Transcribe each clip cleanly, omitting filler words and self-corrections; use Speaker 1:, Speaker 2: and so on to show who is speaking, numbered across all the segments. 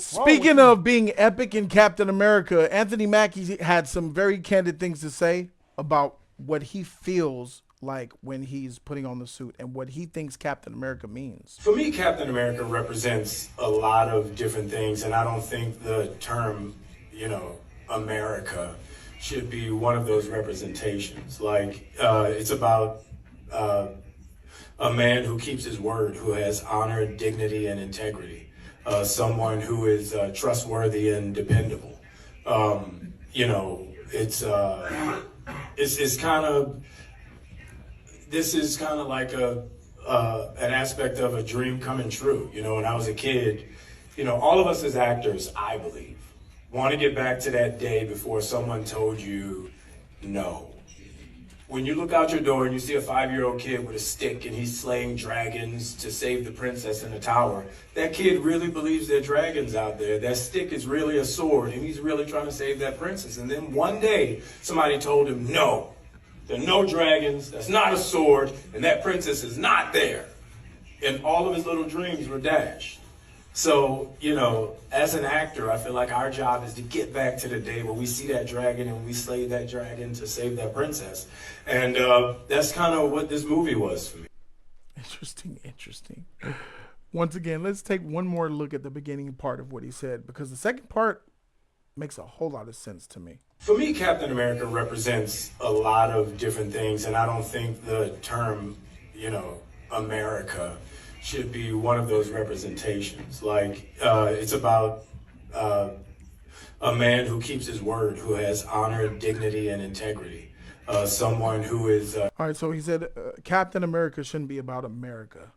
Speaker 1: Speaking of being epic in Captain America, Anthony Mackie had some very candid things to say about what he feels like when he's putting on the suit and what he thinks Captain America means.
Speaker 2: For me, Captain America represents a lot of different things, and I don't think the term, America should be one of those representations. Like, it's about a man who keeps his word, who has honor, dignity, and integrity. Someone who is trustworthy and dependable. This is kind of like an aspect of a dream coming true. When I was a kid, all of us as actors, I believe, want to get back to that day before someone told you no. When you look out your door and you see a 5-year-old kid with a stick and he's slaying dragons to save the princess in the tower, that kid really believes there are dragons out there. That stick is really a sword and he's really trying to save that princess. And then one day somebody told him, no, there are no dragons, that's not a sword, and that princess is not there. And all of his little dreams were dashed. So, as an actor, I feel like our job is to get back to the day where we see that dragon and we slay that dragon to save that princess. And that's kind of what this movie was for me.
Speaker 1: Interesting. Once again, let's take one more look at the beginning part of what he said, because the second part makes a whole lot of sense to me.
Speaker 2: For me, Captain America represents a lot of different things, and I don't think the term, America should be one of those representations. Like, it's about a man who keeps his word, who has honor, dignity, and integrity. Someone who is...
Speaker 1: All right, so he said Captain America shouldn't be about America.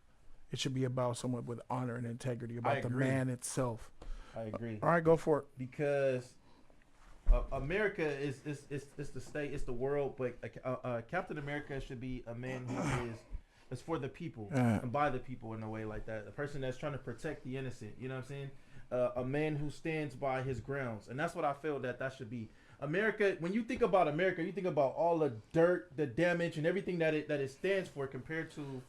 Speaker 1: It should be about someone with honor and integrity, about the man itself.
Speaker 3: I agree.
Speaker 1: All right, go for it.
Speaker 3: Because America is the state, it's the world, but Captain America should be a man who is for the people and by the people in a way like that. A person that's trying to protect the innocent. You know what I'm saying? A man who stands by his grounds, and that's what I feel that should be. America. When you think about America, you think about all the dirt, the damage, and everything that it stands for compared to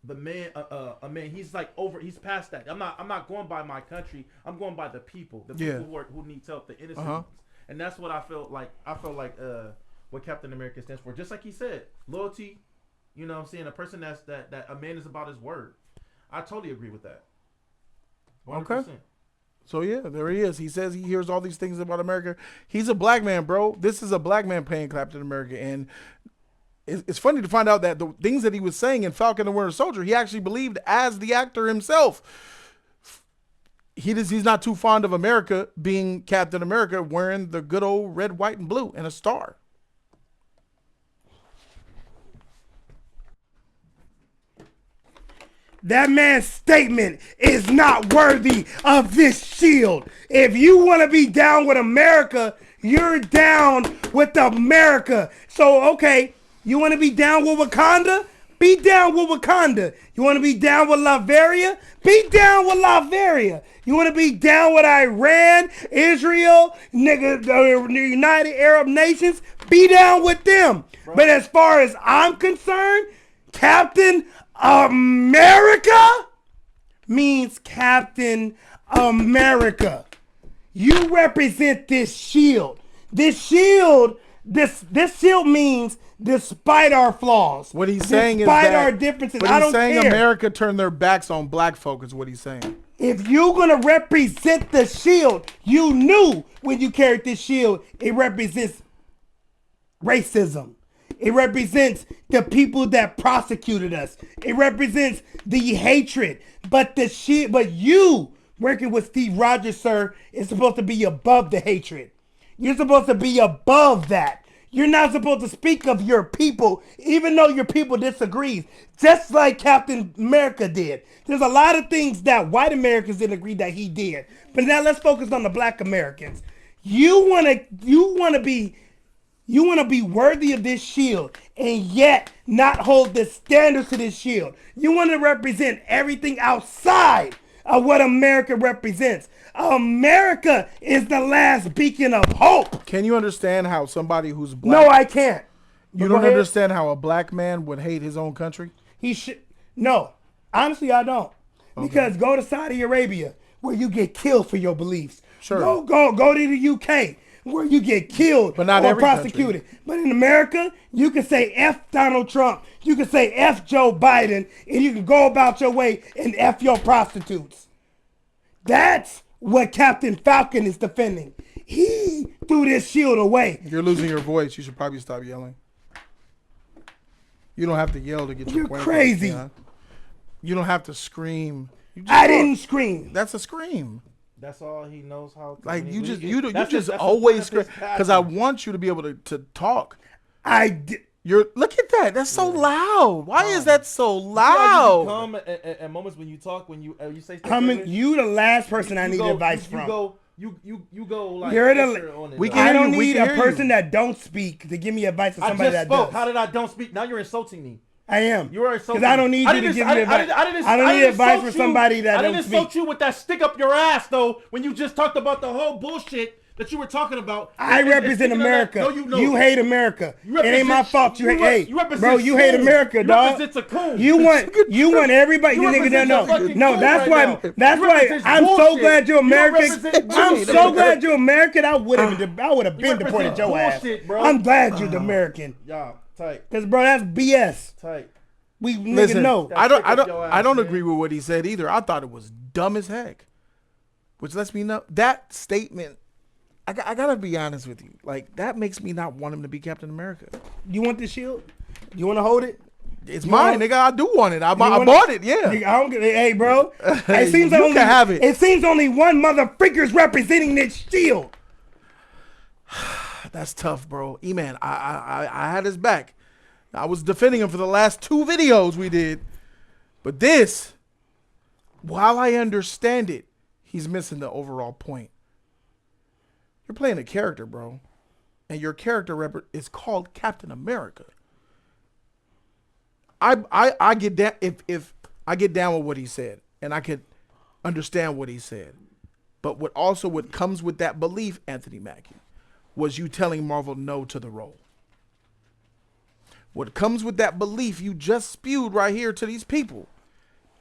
Speaker 3: the man. A man. He's like he's past that. I'm not going by my country. I'm going by the people. The people who need help. The innocent ones. And that's what I felt like. I felt like what Captain America stands for. Just like he said, loyalty. You know what I'm saying? A person that a man is about his word. I totally agree with that. 100%.
Speaker 1: Okay. So yeah, there he is. He says he hears all these things about America. He's a black man, bro. This is a black man playing Captain America, and it's funny to find out that the things that he was saying in Falcon and Winter Soldier, he actually believed as the actor himself. He's not too fond of America being Captain America, wearing the good old red, white, and blue and a star.
Speaker 4: That man's statement is not worthy of this shield. If you want to be down with America, you're down with America. So, okay, you want to be down with Wakanda? Be down with Wakanda. You want to be down with Latveria? Be down with Latveria. You want to be down with Iran, Israel, the United Arab Nations? Be down with them. Bro. But as far as I'm concerned, Captain America means Captain America. You represent this shield. This shield means despite our flaws.
Speaker 1: What he's saying is
Speaker 4: despite our differences,
Speaker 1: but
Speaker 4: I
Speaker 1: he's
Speaker 4: don't
Speaker 1: saying
Speaker 4: care.
Speaker 1: America turned their backs on black folk is what he's saying.
Speaker 4: If you're going to represent the shield, you knew when you carried this shield, it represents racism. It represents the people that prosecuted us. It represents the hatred. But you, working with Steve Rogers, sir, is supposed to be above the hatred. You're supposed to be above that. You're not supposed to speak of your people, even though your people disagrees, just like Captain America did. There's a lot of things that white Americans didn't agree that he did. But now let's focus on the black Americans. You want to be worthy of this shield and yet not hold the standards to this shield. You want to represent everything outside of what America represents. America is the last beacon of hope.
Speaker 1: Can you understand how somebody who's black...
Speaker 4: No, I can't.
Speaker 1: You don't understand how a black man would hate his own country?
Speaker 4: No. Honestly, I don't. Okay. Because go to Saudi Arabia. where you get killed for your beliefs.
Speaker 1: Sure.
Speaker 4: Go to the UK where you get killed
Speaker 1: But not
Speaker 4: or
Speaker 1: every
Speaker 4: prosecuted. But in America, you can say F Donald Trump, you can say F Joe Biden, and you can go about your way and F your prostitutes. That's what Captain Falcon is defending. He threw this shield away.
Speaker 1: You're losing your voice. You should probably stop yelling. You don't have to yell to get your
Speaker 4: You're
Speaker 1: point
Speaker 4: crazy.
Speaker 1: across, you don't have to scream. You just
Speaker 4: I
Speaker 1: talk.
Speaker 4: didn't scream.
Speaker 1: That's a scream.
Speaker 3: That's all he knows how to.
Speaker 1: Like
Speaker 3: when
Speaker 1: you
Speaker 3: he-
Speaker 1: just
Speaker 3: when
Speaker 1: you
Speaker 3: he-
Speaker 1: you
Speaker 3: that's
Speaker 1: just
Speaker 3: his- that's the
Speaker 1: always
Speaker 3: point of
Speaker 1: scream
Speaker 3: his
Speaker 1: because I
Speaker 3: passion.
Speaker 1: want you to be able to talk.
Speaker 4: I did.
Speaker 1: You're look at that. That's so loud. Why is that so
Speaker 3: You
Speaker 1: loud?
Speaker 3: come at moments when you talk, when you say stuff.
Speaker 4: You the last person I need advice from.
Speaker 3: You go like
Speaker 4: You're the-
Speaker 3: extra on it,
Speaker 1: We
Speaker 3: though.
Speaker 1: can
Speaker 4: I
Speaker 1: hear
Speaker 4: don't
Speaker 1: you. We
Speaker 4: need
Speaker 1: can
Speaker 4: a
Speaker 1: hear
Speaker 4: person
Speaker 1: you.
Speaker 4: that don't speak to give me advice to
Speaker 3: I
Speaker 4: somebody
Speaker 3: just
Speaker 4: that
Speaker 3: spoke.
Speaker 4: does.
Speaker 3: How did I don't speak? Now you're insulting me.
Speaker 4: I am.
Speaker 3: You are insulting.
Speaker 4: Because I don't need
Speaker 3: me.
Speaker 4: you to
Speaker 3: didn't-
Speaker 4: give me advice.
Speaker 3: I
Speaker 4: don't need
Speaker 3: didn't
Speaker 4: advice
Speaker 3: insult
Speaker 4: from somebody that
Speaker 3: I
Speaker 4: don't
Speaker 3: didn't insult
Speaker 4: speak.
Speaker 3: you with that stick up your ass though. When you just talked about the whole bullshit that you were talking about.
Speaker 4: I
Speaker 3: And
Speaker 4: represent
Speaker 3: sticking on that-
Speaker 4: America.
Speaker 3: No, you know.
Speaker 4: You hate America.
Speaker 3: You
Speaker 4: It ain't my
Speaker 3: represent-
Speaker 4: fault. You hate.
Speaker 3: you re-
Speaker 4: Hey,
Speaker 3: you represent
Speaker 4: bro, you hate
Speaker 3: coon.
Speaker 4: America,
Speaker 3: You
Speaker 4: dog.
Speaker 3: represent a coon.
Speaker 4: You want everybody.
Speaker 3: You
Speaker 4: You niggas
Speaker 3: represent
Speaker 4: don't
Speaker 3: your
Speaker 4: know.
Speaker 3: fucking
Speaker 4: No,
Speaker 3: coon
Speaker 4: that's
Speaker 3: right
Speaker 4: why.
Speaker 3: now.
Speaker 4: That's
Speaker 3: You
Speaker 4: why.
Speaker 3: represent
Speaker 4: I'm so
Speaker 3: bullshit.
Speaker 4: glad you're
Speaker 3: You don't
Speaker 4: American.
Speaker 3: represent
Speaker 4: I'm
Speaker 3: bullshit.
Speaker 4: so glad you're American. I would have been
Speaker 3: You
Speaker 4: deported
Speaker 3: represent
Speaker 4: your ass.
Speaker 3: bullshit, bro.
Speaker 4: I'm glad you're American.
Speaker 3: Y'all tight,
Speaker 4: Cause bro, that's BS.
Speaker 3: tight.
Speaker 4: We niggas
Speaker 1: Listen,
Speaker 4: know.
Speaker 1: I
Speaker 3: Stick up your
Speaker 1: I
Speaker 3: ass,
Speaker 1: don't
Speaker 3: man.
Speaker 1: agree with what he said either. I thought it was dumb as heck, which lets me know that statement. I gotta be honest with you. Like that makes me not want him to be Captain America.
Speaker 4: You want the shield? You want to hold it?
Speaker 1: It's
Speaker 4: You
Speaker 1: mine,
Speaker 4: want-
Speaker 1: nigga. I do want it. I
Speaker 4: want
Speaker 1: bought it. Yeah.
Speaker 4: Nigga, I don't get it. Hey, bro. It seems
Speaker 1: You
Speaker 4: only
Speaker 1: can have it.
Speaker 4: It seems only one motherfucker's representing this shield.
Speaker 1: That's tough, bro. E-Man, I had his back. I was defending him for the last 2 videos we did. But this, while I understand it, he's missing the overall point. You're playing a character, bro. And your character is called Captain America. I get down if I get down with what he said and I could understand what he said. But what comes with that belief, Anthony Mackie, was you telling Marvel no to the role. What comes with that belief you just spewed right here to these people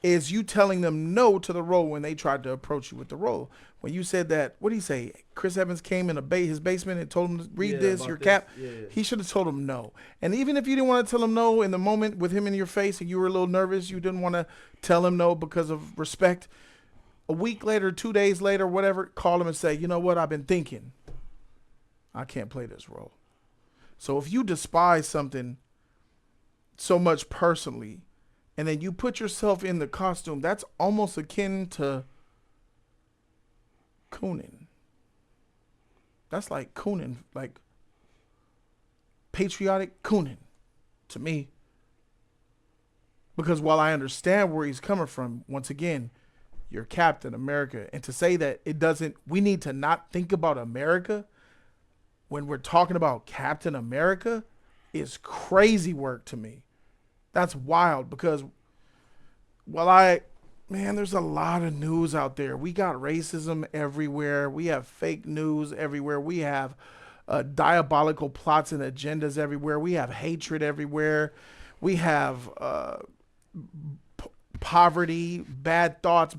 Speaker 1: is you telling them no to the role when they tried to approach you with the role. When you said that, what did he say? Chris Evans came in his basement and told him to read this,
Speaker 3: about
Speaker 1: your
Speaker 3: this.
Speaker 1: cap.
Speaker 3: Yeah.
Speaker 1: He should have told him no. And even if you didn't want to tell him no in the moment with him in your face and you were a little nervous, you didn't want to tell him no because of respect. A week later, 2 days later, whatever, call him and say, you know what, I've been thinking. I can't play this role. So if you despise something so much personally, and then you put yourself in the costume, that's almost akin to cooning. That's like cooning, like patriotic cooning to me. Because while I understand where he's coming from, once again, you're Captain America. And to say that we need to not think about America when we're talking about Captain America is crazy work to me. That's wild because there's a lot of news out there. We got racism everywhere. We have fake news everywhere. We have diabolical plots and agendas everywhere. We have hatred everywhere. We have poverty, bad thoughts,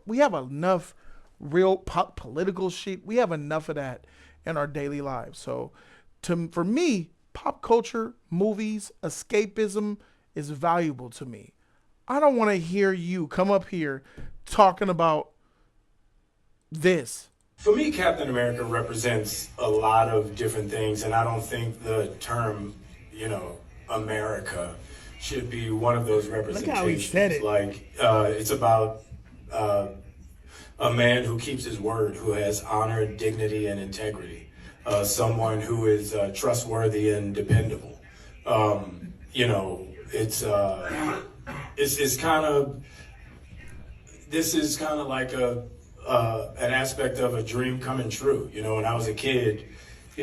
Speaker 1: we have enough real political shit. We have enough of that in our daily lives. So for me, pop culture, movies, escapism is valuable to me. I don't want to hear you come up here talking about this.
Speaker 2: For me, Captain America represents a lot of different things, and I don't think the term, America should be one of those representations.
Speaker 4: Look how he said it.
Speaker 2: Like, it's about a man who keeps his word, who has honor, dignity, and integrity. Someone who is trustworthy and dependable. It's kind of, this is kind of like an aspect of a dream coming true. When I was a kid,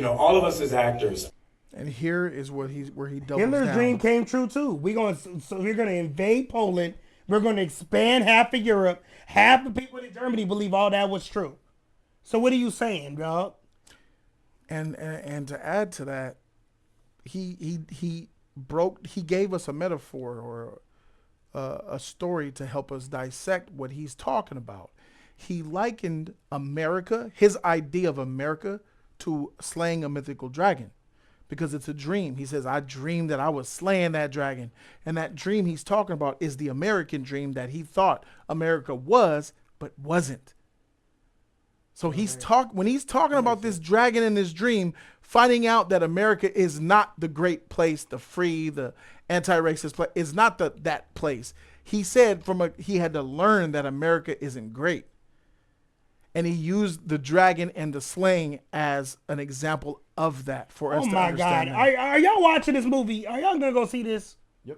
Speaker 2: all of us as actors.
Speaker 1: And here is where he doubles
Speaker 4: Hitler's
Speaker 1: down.
Speaker 4: dream came true too. We're gonna invade Poland. We're gonna expand half of Europe. Half the people in Germany believe all that was true. So what are you saying, dog?
Speaker 1: And to add to that, he gave us a metaphor or a story to help us dissect what he's talking about. he likened America, his idea of America, to slaying a mythical dragon. Because it's a dream. He says, I dreamed that I was slaying that dragon. And that dream he's talking about is the American dream that he thought America was, but wasn't. So when he's talking about this dragon in his dream, finding out that America is not the great place, the free, the anti-racist place, is not that place. He said he had to learn that America isn't great. And he used the dragon and the slaying as an example of that for us to understand.
Speaker 4: Oh my God. Are y'all watching this movie? Are y'all going to go see this?
Speaker 3: Yep.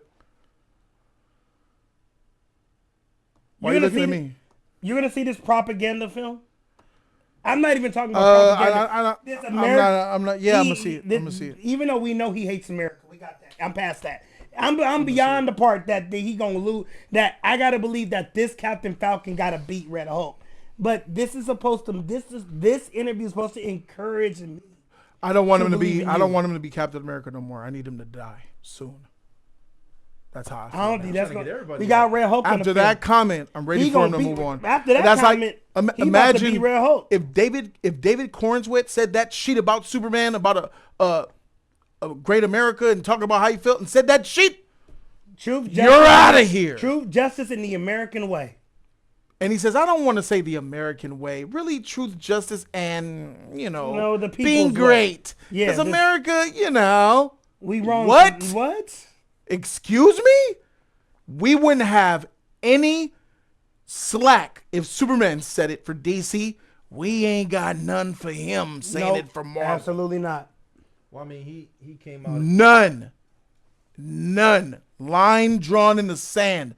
Speaker 1: Why are you looking at me?
Speaker 4: You're going to see this propaganda film? I'm not even talking about propaganda.
Speaker 1: I'm not. Yeah, I'm going to see it.
Speaker 4: Even though we know he hates America. We got that. I'm past that. I'm beyond the part that he going to lose. That I got to believe that this Captain Falcon got to beat Red Hulk. But this is supposed to. This interview is supposed to encourage me.
Speaker 1: I don't want him to be. I don't want him to be Captain America no more. I need him to die soon. That's how I feel.
Speaker 4: I don't think that's going. We got Red Hulk.
Speaker 1: After that comment, I'm ready for him to move on.
Speaker 4: After that comment,
Speaker 1: imagine
Speaker 4: to be Red Hulk.
Speaker 1: if David Cornswit said that shit about Superman, about a great America, and talking about how he felt, and said that shit.
Speaker 4: Truth, justice,
Speaker 1: you're out of here.
Speaker 4: Truth, justice, in the American way.
Speaker 1: And he says, I don't want to say the American way. Really, truth, justice, and,
Speaker 4: the
Speaker 1: being great. Because America,
Speaker 4: we wrong.
Speaker 1: What? Excuse me? We wouldn't have any slack if Superman said it for DC. We ain't got none for him saying it for Marvel.
Speaker 4: Absolutely not.
Speaker 3: Well, I mean, he came out.
Speaker 1: None. Line drawn in the sand.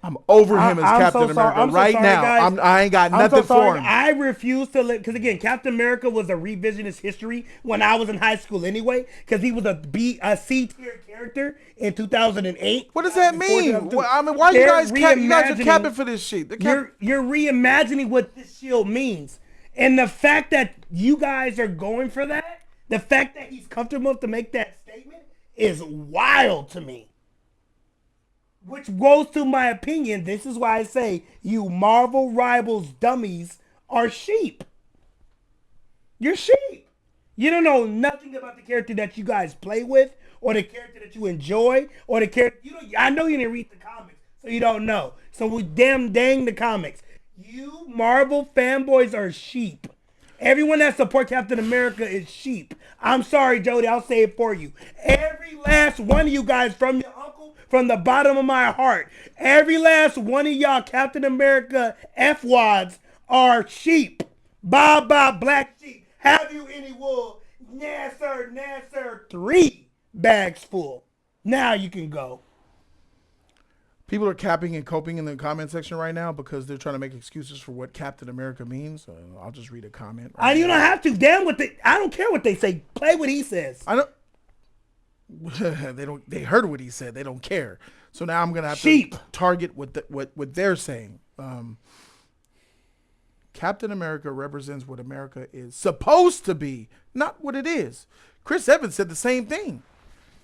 Speaker 1: I'm over him as Captain America right now. I ain't got nothing for him.
Speaker 4: I refuse to let, because again, Captain America was a revisionist history when I was in high school anyway, because he was a C tier character in 2008.
Speaker 1: What does that mean? Why you guys are capping for this shit?
Speaker 4: You're reimagining what this shield means. And the fact that you guys are going for that, the fact that he's comfortable enough to make that statement is wild to me. Which goes to my opinion. This is why I say you Marvel rivals dummies are sheep. You're sheep. You don't know nothing about the character that you guys play with, or the character that you enjoy, or the character. I know you didn't read the comics, so you don't know. So we dang the comics. You Marvel fanboys are sheep. Everyone that supports Captain America is sheep. I'm sorry, Jody. I'll say it for you. Every last one of you guys, from your uncle, from the bottom of my heart, every last one of y'all Captain America F-wads are sheep. Bob, black sheep. Have you any wool? Nah, sir. 3 bags full. Now you can go.
Speaker 1: People are capping and coping in the comment section right now because they're trying to make excuses for what Captain America means. I'll just read a comment.
Speaker 4: You don't have to. I don't care what they say. Play what he says.
Speaker 1: I don't. They heard what he said. They don't care. So now I'm gonna have to target what they're saying. Captain America represents what America is supposed to be, not what it is. Chris Evans said the same thing.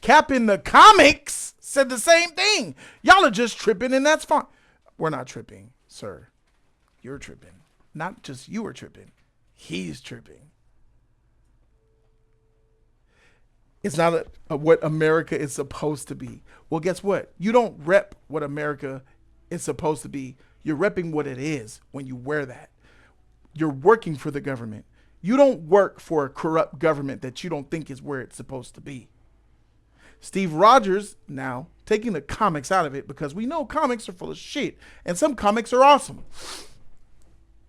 Speaker 1: Cap in the comics said the same thing. Y'all are just tripping, and that's fine. We're not tripping, sir. You're tripping. Not just you are tripping. He's tripping. It's not what America is supposed to be. Well, guess what? You don't rep what America is supposed to be. You're repping what it is when you wear that. You're working for the government. You don't work for a corrupt government that you don't think is where it's supposed to be. Steve Rogers now taking the comics out of it because we know comics are full of shit and some comics are awesome.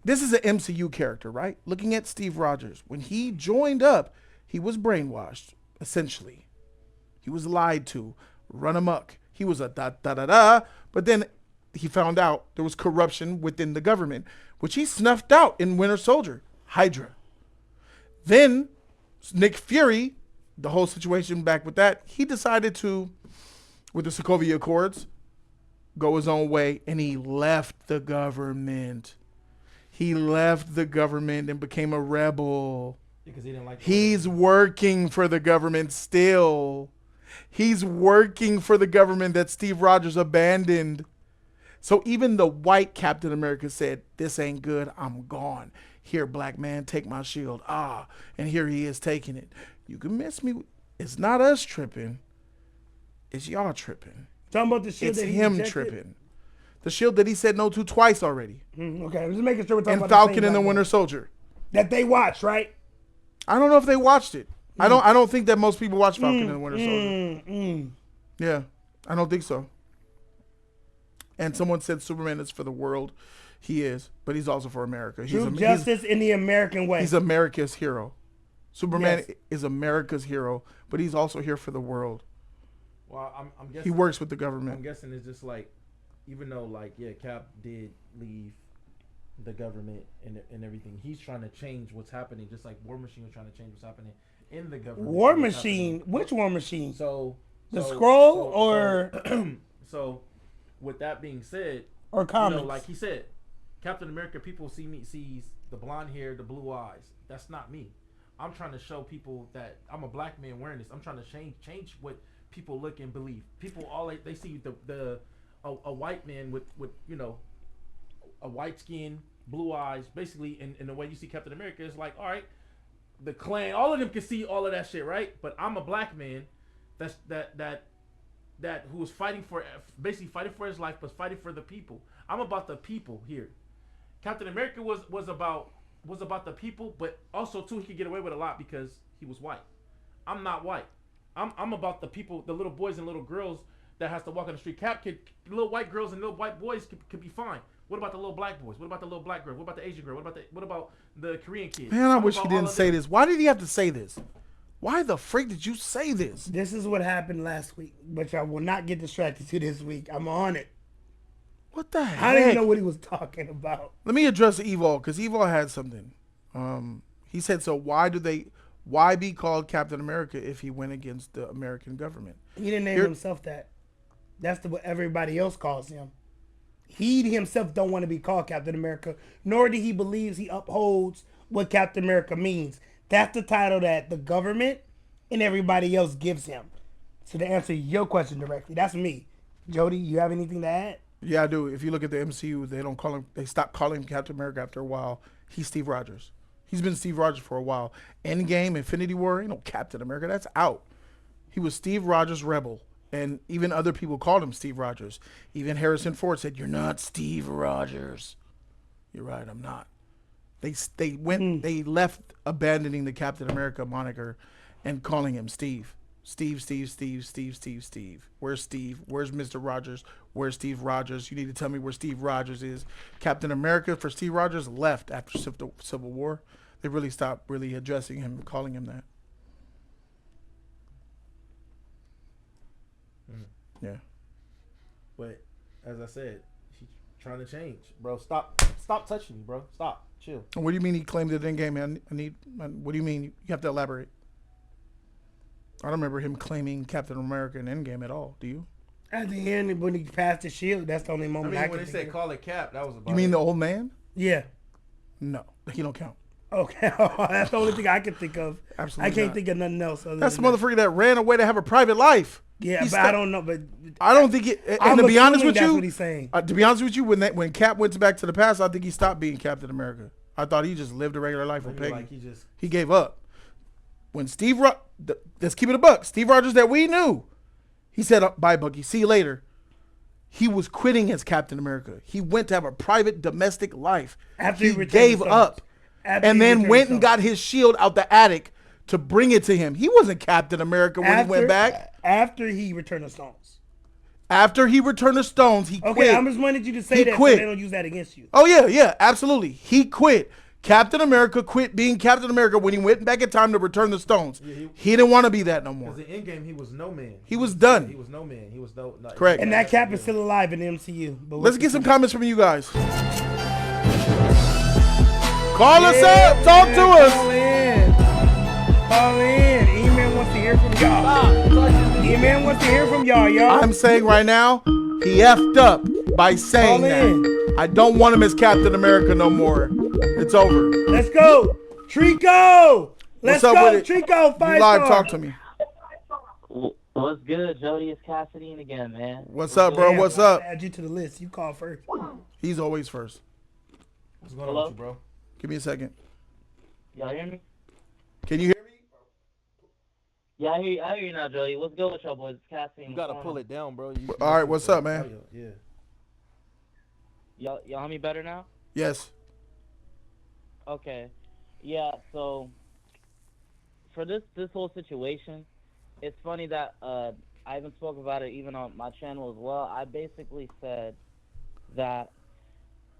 Speaker 1: This is an MCU character, right? Looking at Steve Rogers. When he joined up, he was brainwashed, essentially. He was lied to, run amok. He was a da-da-da-da, but then he found out there was corruption within the government, which he snuffed out in Winter Soldier, Hydra. Then Nick Fury, the whole situation back with that, he decided to, with the Sokovia Accords, go his own way, and he left the government. He left the government and became a rebel.
Speaker 3: Because he didn't like
Speaker 1: He's working for the government still. He's working for the government that Steve Rogers abandoned. So even the white Captain America said, "This ain't good. I'm gone. Here, black man, take my shield." And here he is taking it. You can miss me. It's not us tripping. It's y'all tripping.
Speaker 4: Talking about the shield
Speaker 1: It's
Speaker 4: that he
Speaker 1: him
Speaker 4: rejected?
Speaker 1: tripping. The shield that he said no to twice already.
Speaker 4: Okay, I'm just making sure we're talking
Speaker 1: And
Speaker 4: about
Speaker 1: Falcon
Speaker 4: the
Speaker 1: and the
Speaker 4: same
Speaker 1: Winter
Speaker 4: black
Speaker 1: Soldier.
Speaker 4: man. That they watch, right?
Speaker 1: I don't know if they watched it. I don't think that most people watch Falcon and the Winter Soldier. Yeah, I don't think so. And someone said Superman is for the world. He is, but he's also for America.
Speaker 4: True justice in the American way.
Speaker 1: He's America's hero. Superman
Speaker 4: Yes.
Speaker 1: is America's hero, but he's also here for the world.
Speaker 3: Well, I'm guessing
Speaker 1: He works with the
Speaker 3: I'm
Speaker 1: government.
Speaker 3: guessing it's just like, even though like Cap did leave the government and everything, he's trying to change what's happening, just like War Machine was trying to change what's happening in the government.
Speaker 4: War
Speaker 3: What's
Speaker 4: Machine?
Speaker 3: happening.
Speaker 4: Which War Machine? The
Speaker 3: So
Speaker 4: Skrull or
Speaker 3: so with that being said,
Speaker 4: or comics?
Speaker 3: like he said, Captain America, people sees the blonde hair, the blue eyes. That's not me. I'm trying to show people that I'm a black man wearing this. I'm trying to change what people look and believe. People they see a white man with a white skin, blue eyes, basically, and the way you see Captain America is like, all right, the Klan, all of them can see all of that shit, right? But I'm a black man that who was fighting for his life, but fighting for the people. I'm about the people here. Captain America was about the people, but also too he could get away with a lot because he was white. I'm not white. I'm about the people, the little boys and little girls that has to walk on the street. Little white girls and little white boys could be fine. What about the little black boys? What about the little black girl? What about the Asian girl? What about the Korean kid?
Speaker 1: Man, I wish he didn't say this. Why did he have to say this? Why the freak did you say this?
Speaker 4: This is what happened last week, but I will not get distracted to this week. I'm on it.
Speaker 1: What the heck?
Speaker 4: I didn't even know what he was talking about.
Speaker 1: Let me address Evil, because Evil had something. He said, so why be called Captain America if he went against the American government?
Speaker 4: He didn't name himself that. That's what everybody else calls him. He himself don't want to be called Captain America, nor do he believes he upholds what Captain America means. That's the title that the government and everybody else gives him. So to answer your question directly, that's me. Jody, you have anything to add?
Speaker 1: Yeah, I do. If you look at the MCU, they stopped calling him Captain America after a while. He's Steve Rogers. He's been Steve Rogers for a while. Endgame, Infinity War, Captain America, that's out. He was Steve Rogers Rebel. And even other people called him Steve Rogers. Even Harrison Ford said, "You're not Steve Rogers." You're right, I'm not. They left abandoning the Captain America moniker and calling him Steve. Steve. Where's Steve? Where's Mr. Rogers? Where's Steve Rogers? You need to tell me where Steve Rogers is. Captain America for Steve Rogers left after Civil War. They really stopped addressing him, calling him that. Yeah.
Speaker 3: But as I said, he's trying to change, bro. Stop touching me, bro. Stop. Chill.
Speaker 1: What do you mean he claimed it in game, man? What do you mean? You have to elaborate. I don't remember him claiming Captain America in Endgame at all. Do you?
Speaker 4: At the end, when he passed the shield, that's the only
Speaker 3: I
Speaker 4: moment
Speaker 3: mean,
Speaker 4: I
Speaker 3: when
Speaker 4: can
Speaker 3: they
Speaker 4: think
Speaker 3: said
Speaker 4: of.
Speaker 3: call it Cap, that was about.
Speaker 1: You mean the old man?
Speaker 4: Yeah.
Speaker 1: No, he don't count.
Speaker 4: Okay. That's the only thing I can think of.
Speaker 1: Absolutely
Speaker 4: I can't
Speaker 1: not.
Speaker 4: think of nothing else.
Speaker 1: That's the motherfucker that ran away to have a private life.
Speaker 4: Yeah, but I don't know. But
Speaker 1: I don't think it. And
Speaker 4: I'm
Speaker 1: to be honest
Speaker 4: assuming
Speaker 1: with
Speaker 4: that's
Speaker 1: you,
Speaker 4: what he's saying.
Speaker 1: To be honest with you, when Cap went back to the past, I think he stopped being Captain America. I thought he just lived a regular life with Peggy.
Speaker 3: Like
Speaker 1: he gave up. When let's keep it a buck. Steve Rogers that we knew, he said, "Bye, Bucky. See you later." He was quitting as Captain America. He went to have a private domestic life.
Speaker 4: After
Speaker 1: he
Speaker 4: he returned
Speaker 1: gave
Speaker 4: the
Speaker 1: up,
Speaker 4: After
Speaker 1: and
Speaker 4: he
Speaker 1: then
Speaker 4: returned
Speaker 1: went
Speaker 4: the
Speaker 1: and got his shield out the attic to bring it to him. He wasn't Captain America when he went back.
Speaker 4: After he returned the stones.
Speaker 1: After he returned the stones, he quit.
Speaker 4: Okay, I'm just wanting you to say that
Speaker 1: quit.
Speaker 4: so they don't use that against you.
Speaker 1: Oh, yeah, absolutely. He quit. Captain America quit being Captain America when he went back in time to return the stones. Yeah, he didn't want to be that no more.
Speaker 3: Because in Endgame, he was no man.
Speaker 1: He was done.
Speaker 3: He was no man. He was no.
Speaker 1: Correct.
Speaker 4: And that Cap is still alive in the MCU. But
Speaker 1: let's get some comments from you guys. Call us up. Talk to us.
Speaker 4: Call in. E-Man wants to hear from y'all. E-Man wants to hear from y'all.
Speaker 1: I'm saying right now, he effed up by saying that. I don't want him as Captain America no more. It's over.
Speaker 4: Let's go. Trico. Let's go. Trico, 5
Speaker 1: live,
Speaker 4: star.
Speaker 1: talk to me.
Speaker 5: What's good, Jody? It's Cassidy again, man.
Speaker 1: What's up, bro?
Speaker 4: Yeah,
Speaker 1: What's
Speaker 4: I'll
Speaker 1: up?
Speaker 4: add you to the list. You call first.
Speaker 1: He's always first.
Speaker 3: What's going
Speaker 5: Hello?
Speaker 3: on with you, bro?
Speaker 1: Give me a second.
Speaker 5: Y'all hear me?
Speaker 1: Can you hear me?
Speaker 5: Yeah, I hear you now, Jody. What's good with y'all boys? It's Cassidy.
Speaker 3: You gotta pull it down, bro.
Speaker 1: All right, what's up, man?
Speaker 3: Yeah.
Speaker 5: Y'all hear me better now?
Speaker 1: Yes.
Speaker 5: Okay. Yeah, so for this whole situation, it's funny that I even spoke about it even on my channel as well. I basically said that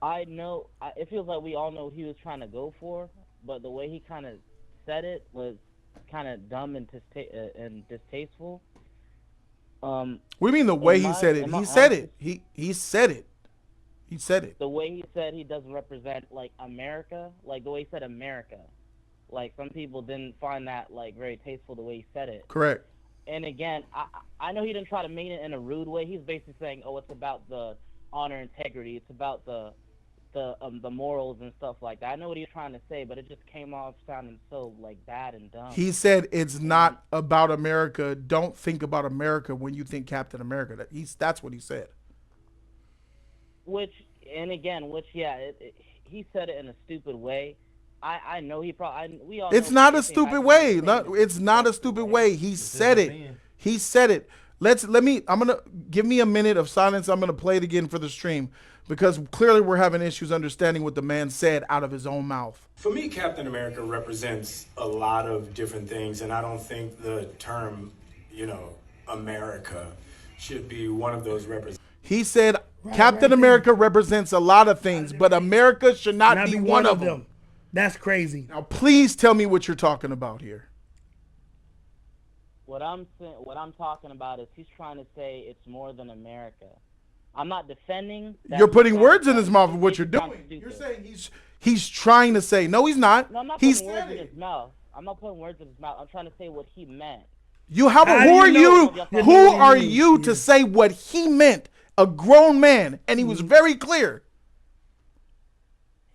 Speaker 5: it feels like we all know what he was trying to go for, but the way he kind of said it was kind of dumb and distasteful.
Speaker 1: What do you mean the way he said it? He said it. He said it. He said it.
Speaker 5: The way he said he doesn't represent like America, like the way he said America, like some people didn't find that like very tasteful the way he said it.
Speaker 1: Correct.
Speaker 5: And again, I know he didn't try to mean it in a rude way. He's basically saying, oh, it's about the honor, integrity. It's about the morals and stuff like that. I know what he's trying to say, but it just came off sounding so like bad and dumb.
Speaker 1: He said it's not about America. Don't think about America when you think Captain America. That's what he said.
Speaker 5: He said it in a stupid way. I know he probably. We all.
Speaker 1: It's not a stupid way. It's not a stupid way. He said it. He said it. I'm gonna give me a minute of silence. I'm gonna play it again for the stream because clearly we're having issues understanding what the man said out of his own mouth.
Speaker 2: For me, Captain America represents a lot of different things, and I don't think the term, America should be one of those representations.
Speaker 1: He said Captain America represents a lot of things, but America should not be one of them.
Speaker 4: That's crazy.
Speaker 1: Now, please tell me what you're talking about here.
Speaker 5: What I'm talking about is he's trying to say it's more than America. I'm not defending.
Speaker 1: You're putting words in his mouth of what you're doing. You're saying he's trying to say. No, he's not.
Speaker 5: No, I'm not
Speaker 1: He
Speaker 5: putting words
Speaker 1: said
Speaker 5: in
Speaker 1: it.
Speaker 5: his mouth. I'm not putting words in his mouth. I'm trying to say what he meant.
Speaker 1: Who
Speaker 4: How
Speaker 1: are
Speaker 4: do you
Speaker 1: you?
Speaker 4: know?
Speaker 1: Who are you to say what he meant? A grown man, and he was very clear.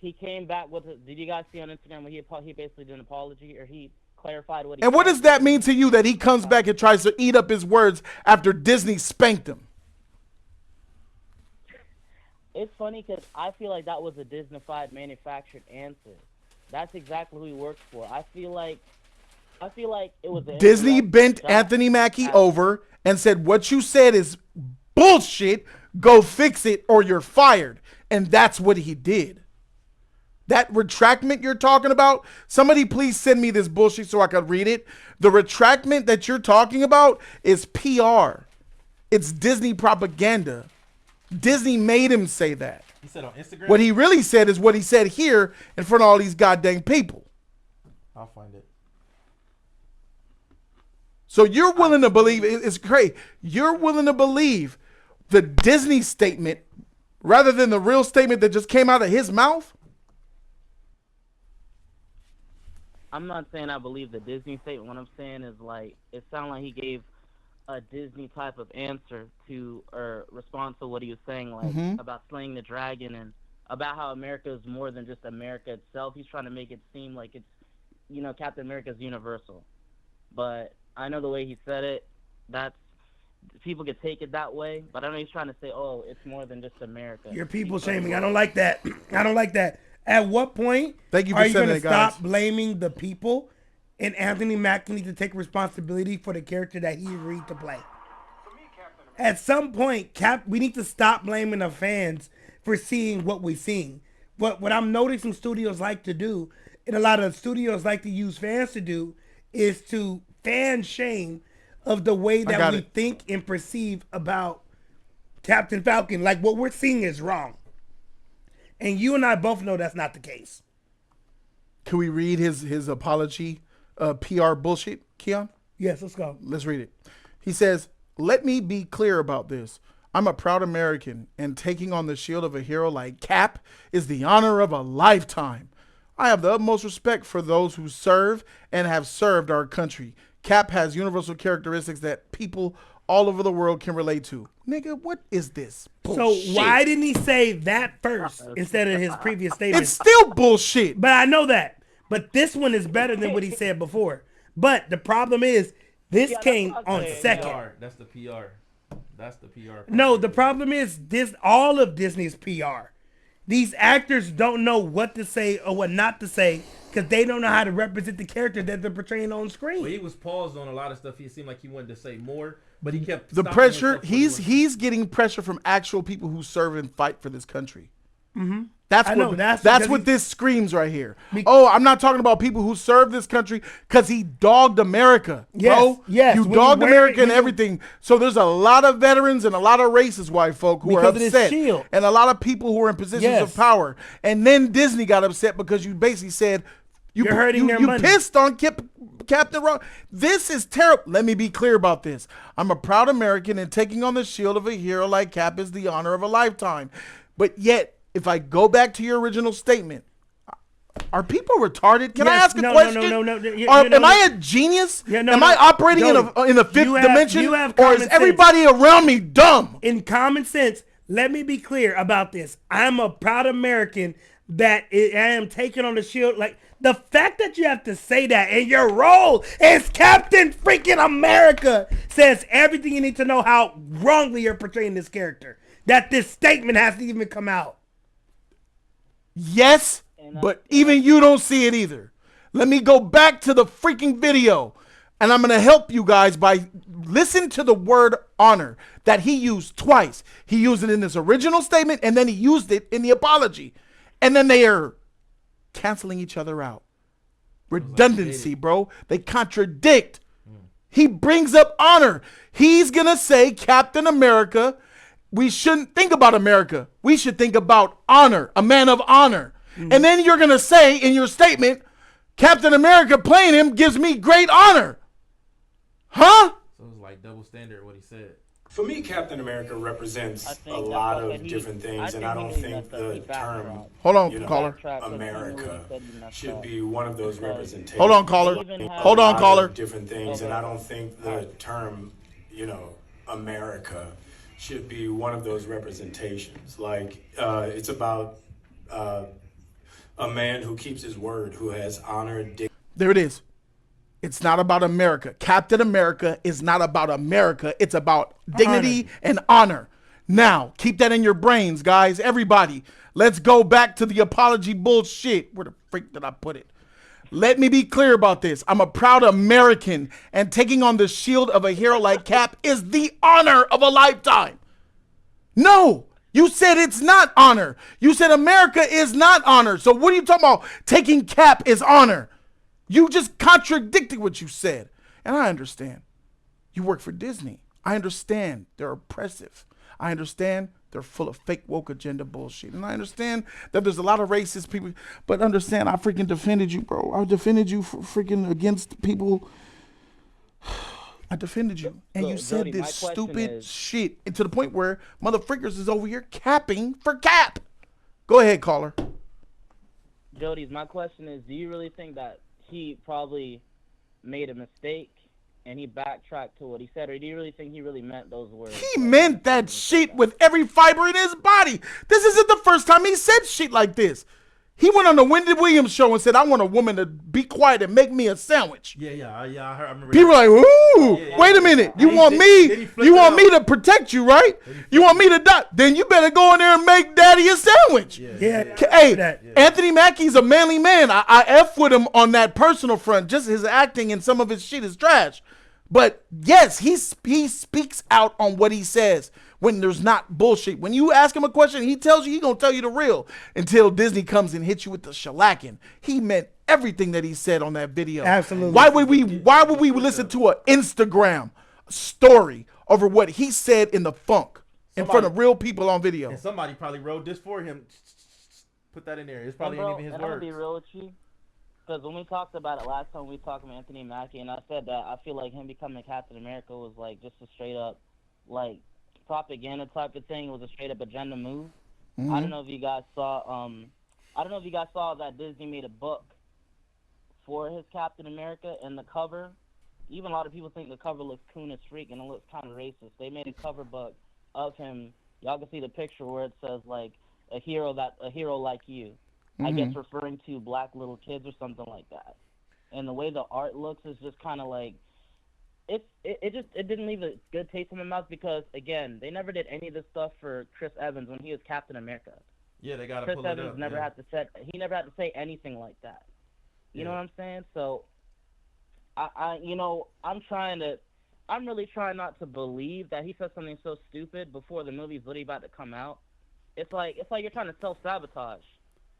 Speaker 5: He came back with. Did you guys see on Instagram when he basically did an apology or he clarified what he?
Speaker 1: And what
Speaker 5: said?
Speaker 1: does that mean to you that he comes back and tries to eat up his words after Disney spanked him?
Speaker 5: It's funny because I feel like that was a Disney-fied manufactured answer. That's exactly who he works for. I feel like it was
Speaker 1: Disney bent Anthony Mackie over and said, what you said is bullshit. Go fix it or you're fired. And that's what he did. That retractment you're talking about, somebody please send me this bullshit so I can read it. The retractment that you're talking about is PR. It's Disney propaganda. Disney made him say that.
Speaker 3: He said on Instagram.
Speaker 1: What he really said is what he said here in front of all these goddamn people.
Speaker 3: I'll find it.
Speaker 1: So you're willing to believe, it's great. You're willing to believe the Disney statement rather than the real statement that just came out of his mouth?
Speaker 5: I'm not saying I believe the Disney statement. What I'm saying is like it sounded like he gave a Disney type of answer to or response to what he was saying, like about slaying the dragon and about how America is more than just America itself. He's trying to make it seem like it's, Captain America's universal. But I know the way he said it, that's people could take it that way. But I know he's trying to say, oh, it's more than just America.
Speaker 4: You're people shaming. I don't like that. I don't like that. At what point
Speaker 1: Thank you for
Speaker 4: are you going
Speaker 1: sending
Speaker 4: to
Speaker 1: it, guys.
Speaker 4: stop blaming the people? And Anthony Mackie needs to take responsibility for the character that he agreed to play. At some point, we need to stop blaming the fans for seeing what we're seeing. But what I'm noticing studios like to do, and a lot of studios like to use fans to do, is to fan shame of the way that we think and perceive about Captain Falcon. Like what we're seeing is wrong. And you and I both know that's not the case.
Speaker 1: Can we read his apology, PR bullshit, Keon?
Speaker 4: Yes, let's go.
Speaker 1: Let's read it. He says, let me be clear about this. I'm a proud American, and taking on the shield of a hero like Cap is the honor of a lifetime. I have the utmost respect for those who serve and have served our country. Cap has universal characteristics that people all over the world can relate to. Nigga, what is this bullshit?
Speaker 4: So why didn't he say that first instead of his previous statement?
Speaker 1: It's still bullshit.
Speaker 4: But I know that. But this one is better than what he said before. But the problem is, This
Speaker 5: Yeah, that's
Speaker 4: came
Speaker 5: what I'm
Speaker 4: on
Speaker 5: saying,
Speaker 4: second.
Speaker 5: yeah.
Speaker 3: That's the PR. That's the PR.
Speaker 4: No, the problem is this. All of Disney's PR. These actors don't know what to say or what not to say because they don't know how to represent the character that they're portraying on screen.
Speaker 3: Well, he was paused on a lot of stuff. He seemed like he wanted to say more, but he kept
Speaker 1: The
Speaker 3: stopping
Speaker 1: pressure,
Speaker 3: himself when he
Speaker 1: he's getting pressure from actual people who serve and fight for this country.
Speaker 4: I
Speaker 1: That's
Speaker 4: know,
Speaker 1: what
Speaker 4: that's
Speaker 1: that's
Speaker 4: because
Speaker 1: what
Speaker 4: he-
Speaker 1: this screams right here. Oh, I'm not talking about people who serve this country because he dogged America,
Speaker 4: Yes,
Speaker 1: bro.
Speaker 4: yes.
Speaker 1: You
Speaker 4: When you
Speaker 1: dogged
Speaker 4: wear it,
Speaker 1: America and
Speaker 4: when you-
Speaker 1: everything. So there's a lot of veterans and a lot of racist white folk who are
Speaker 4: Because of this
Speaker 1: upset,
Speaker 4: shield.
Speaker 1: and a lot of people who are in positions
Speaker 4: Yes.
Speaker 1: of power. And then Disney got upset because you basically said
Speaker 4: You're hurting their
Speaker 1: you
Speaker 4: money.
Speaker 1: pissed on Captain Rock. This is terrible. Let me be clear about this. I'm a proud American, and taking on the shield of a hero like Cap is the honor of a lifetime. But yet, if I go back to your original statement, are people retarded? Can I
Speaker 4: Yes.
Speaker 1: ask a
Speaker 4: No,
Speaker 1: question?
Speaker 4: no.
Speaker 1: Am I a genius?
Speaker 4: Yeah, no,
Speaker 1: Am
Speaker 4: no.
Speaker 1: I operating
Speaker 4: Jody,
Speaker 1: in a fifth
Speaker 4: you have
Speaker 1: dimension, or
Speaker 4: common
Speaker 1: is
Speaker 4: sense.
Speaker 1: everybody around me dumb?
Speaker 4: In common sense, let me be clear about this. I'm a proud American that I am taking on the shield. Like, the fact that you have to say that in your role as Captain freaking America says everything you need to know how wrongly you're portraying this character. That this statement has to even come out.
Speaker 1: Yes, but even you don't see it either. Let me go back to the freaking video, and I'm going to help you guys by listen to the word honor that he used twice. He used it in his original statement, and then he used it in the apology. And then they are canceling each other out. Redundancy, bro. They contradict. He brings up honor. He's going to say Captain America. We shouldn't think about America. We should think about honor, a man of honor. And then you're going to say in your statement, Captain America playing him gives me great honor. Huh?
Speaker 3: So it was like double standard what he said.
Speaker 2: For me, Captain America represents
Speaker 5: I
Speaker 2: a
Speaker 5: think
Speaker 2: lot
Speaker 5: that's
Speaker 2: of
Speaker 5: what he-
Speaker 2: different things, and
Speaker 5: I
Speaker 2: I don't
Speaker 5: think he
Speaker 2: think
Speaker 5: messed up.
Speaker 2: the
Speaker 5: He
Speaker 2: term
Speaker 5: backtracked.
Speaker 1: Hold on,
Speaker 2: you know,
Speaker 1: caller.
Speaker 2: America
Speaker 5: Should
Speaker 2: should be one of those representations.
Speaker 1: Hold on, caller.
Speaker 5: Even have-
Speaker 1: Hold
Speaker 2: A
Speaker 1: on,
Speaker 2: lot
Speaker 1: caller.
Speaker 2: of different things, and I don't think the term, America should be one of those representations. Like, it's about a man who keeps his word, who has honor, dignity.
Speaker 1: There it is. It's not about America. Captain America is not about America. It's about dignity and honor. Now, keep that in your brains, guys. Everybody, let's go back to the apology bullshit. Where the freak did I put it? Let me be clear about this. I'm a proud American, and taking on the shield of a hero like Cap is the honor of a lifetime. No, you said it's not honor. You said America is not honor. So what are you talking about? Taking Cap is honor. You just contradicted what you said. And I understand. You work for Disney. I understand they're oppressive. I understand they're full of fake woke agenda bullshit. And I understand that there's a lot of racist people. But understand, I freaking defended you, bro. I defended you for freaking against people. I defended you. And you said
Speaker 5: Jody,
Speaker 1: this
Speaker 5: my question
Speaker 1: stupid
Speaker 5: is-
Speaker 1: shit. And to the point where motherfrickers is over here capping for Cap. Go ahead, caller.
Speaker 5: Jody's, my question is, do you really think that he probably made a mistake and he backtracked to what he said, or do you really think he really meant those words?
Speaker 1: He meant that shit with every fiber in his body. This isn't the first time he said shit like this. He went on the Wendy Williams show and said, I want a woman to be quiet and make me a sandwich.
Speaker 3: I heard. I remember.
Speaker 1: People are like, ooh,
Speaker 3: yeah,
Speaker 1: wait a minute. You
Speaker 3: Then
Speaker 1: want
Speaker 3: he
Speaker 1: me?
Speaker 3: flipped
Speaker 1: You
Speaker 3: it
Speaker 1: want
Speaker 3: out.
Speaker 1: me to protect you, right? You want me to die? Then you better go in there and make daddy a sandwich.
Speaker 4: Yeah.
Speaker 1: Hey,
Speaker 4: that.
Speaker 1: Anthony Mackie's a manly man. I F with him on that personal front. Just his acting and some of his shit is trash. But yes, he speaks out on what he says when there's not bullshit. When you ask him a question, he tells you, he gonna tell you the real until Disney comes and hits you with the shellacking. He meant everything that he said on that video.
Speaker 4: Absolutely.
Speaker 1: Why would we listen to an Instagram story over what he said in the funk in front of real people on video?
Speaker 3: And somebody probably wrote this for him. Put that in there. It's probably
Speaker 5: And bro,
Speaker 3: ain't even his
Speaker 5: and I'm
Speaker 3: words.
Speaker 5: gonna be real with you, because when we talked about it last time, we talked about Anthony Mackie, and I said that I feel like him becoming Captain America was like just a straight up like propaganda type of thing. It was a straight up agenda move. I don't know if you guys saw. I don't know if you guys saw that Disney made a book for his Captain America, and the cover. Even a lot of people think the cover looks coon as freak, and it looks kind of racist. They made a cover book of him. Y'all can see the picture where it says like a hero like you. I guess referring to black little kids or something like that. And the way the art looks is just kind of like, it didn't leave a good taste in my mouth because again, they never did any of this stuff for Chris Evans when he was Captain America.
Speaker 3: Yeah, they gotta
Speaker 5: Chris
Speaker 3: pull
Speaker 5: Evans
Speaker 3: it up.
Speaker 5: never
Speaker 3: yeah.
Speaker 5: had to say anything like that. You know what I'm saying? So I'm really trying not to believe that he said something so stupid before the movie's literally about to come out. It's like you're trying to self-sabotage.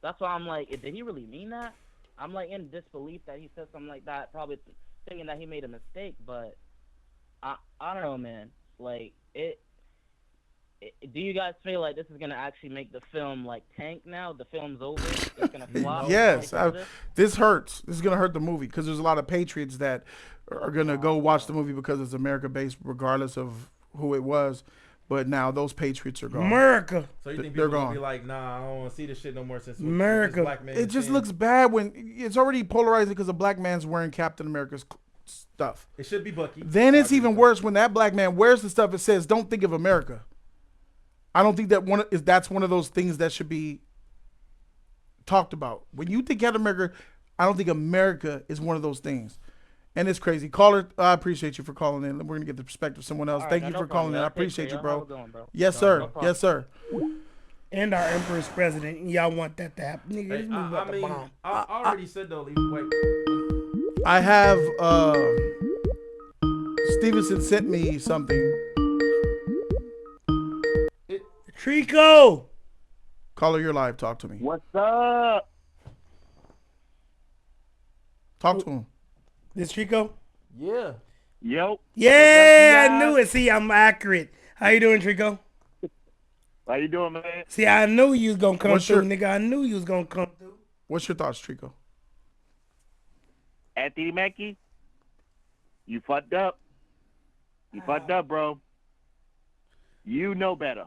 Speaker 5: That's why I'm like, did he really mean that? I'm like in disbelief that he said something like that, probably thinking that he made a mistake, but I don't know, man. Like do you guys feel like this is gonna actually make the film like tank now? The film's over. It's gonna flop.
Speaker 1: Yes, this hurts. This is gonna hurt the movie because there's a lot of patriots that are gonna go watch the movie because it's America based, regardless of who it was. But now those patriots are gone.
Speaker 4: America.
Speaker 3: So you think
Speaker 1: They're
Speaker 3: people
Speaker 1: gone.
Speaker 3: gonna be like, nah, I don't want to see this shit no more since
Speaker 4: America.
Speaker 3: this black man
Speaker 1: It
Speaker 3: is
Speaker 1: just
Speaker 3: saying-
Speaker 1: looks bad when it's already polarizing because a black man's wearing Captain America's stuff.
Speaker 3: It should be Bucky.
Speaker 1: Then it's
Speaker 3: I agree
Speaker 1: even
Speaker 3: with
Speaker 1: worse when that black man wears the stuff that says "Don't think of America." I don't think that's one of those things that should be talked about. When you think Captain America, I don't think America is one of those things. And it's crazy. Caller, I appreciate you for calling in. We're gonna get the perspective of someone else.
Speaker 5: All
Speaker 1: Thank
Speaker 5: right,
Speaker 1: you
Speaker 5: no
Speaker 1: for
Speaker 5: problem,
Speaker 1: calling in.
Speaker 5: man.
Speaker 1: I
Speaker 5: Take
Speaker 1: appreciate
Speaker 5: care.
Speaker 1: you,
Speaker 5: How
Speaker 1: bro.
Speaker 5: we doing, bro?
Speaker 1: Yes,
Speaker 5: No
Speaker 1: sir.
Speaker 5: problem.
Speaker 1: Yes, sir.
Speaker 4: And our emperor's president. Y'all want that to happen? Nigga,
Speaker 3: Hey,
Speaker 4: this movie about
Speaker 3: I
Speaker 4: to
Speaker 3: mean,
Speaker 4: bomb.
Speaker 3: I already said though. Wait,
Speaker 1: I have Stevenson sent me something.
Speaker 4: Trico.
Speaker 1: Caller, you're live. Talk to me.
Speaker 5: What's up?
Speaker 1: Talk to him.
Speaker 4: This Trico?
Speaker 3: yeah.
Speaker 6: Yo,
Speaker 4: Yeah,
Speaker 6: What's up,
Speaker 4: I knew it. See, I'm accurate. How you doing, Trico?
Speaker 6: how you doing, man?
Speaker 4: See, I knew you was gonna come
Speaker 1: What's
Speaker 4: through,
Speaker 1: your-
Speaker 4: nigga. I knew you was gonna come through.
Speaker 1: What's your thoughts, Trico?
Speaker 6: Anthony Mackie, you fucked up. You fucked up, bro. You know better.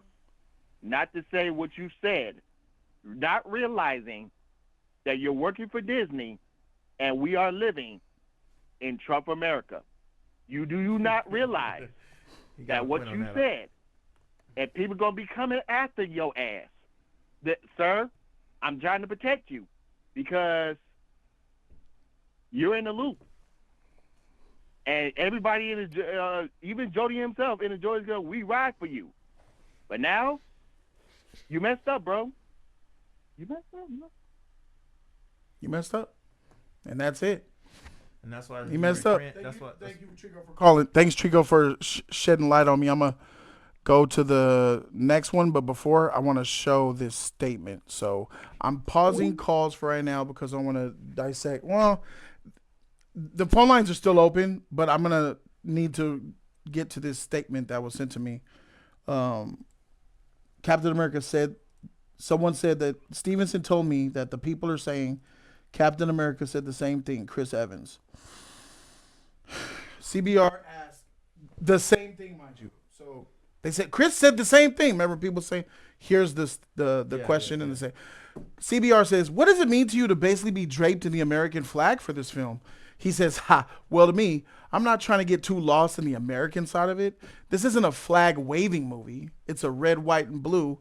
Speaker 6: Not to say what you said. Not realizing that you're working for Disney and we are living in Trump America. You not realize
Speaker 3: He got a
Speaker 6: that what
Speaker 3: point on
Speaker 6: you
Speaker 3: that.
Speaker 6: said, and people gonna be coming after your ass. That, sir, I'm trying to protect you because you're in the loop, and everybody in the even Jody himself in the Jody's girl, we ride for you. But now, you messed up, bro. You messed up. Bro.
Speaker 1: You messed up, and that's it.
Speaker 3: And that's why
Speaker 1: He messed up.
Speaker 3: That's what.
Speaker 1: Thank you, Trico, for calling. Thanks, Trico, for shedding light on me. I'm gonna go to the next one, but before I want to show this statement. So I'm pausing calls for right now because I want to dissect. Well, the phone lines are still open, but I'm gonna need to get to this statement that was sent to me. Captain America said, someone said that Stevenson told me that the people are saying Captain America said the same thing, Chris Evans. CBR asked the same thing, mind you. So they said Chris said the same thing. Remember people saying, here's the question and they say, CBR says, what does it mean to you to basically be draped in the American flag for this film? He says, well, to me, I'm not trying to get too lost in the American side of it. This isn't a flag waving movie. It's a red, white, and blue.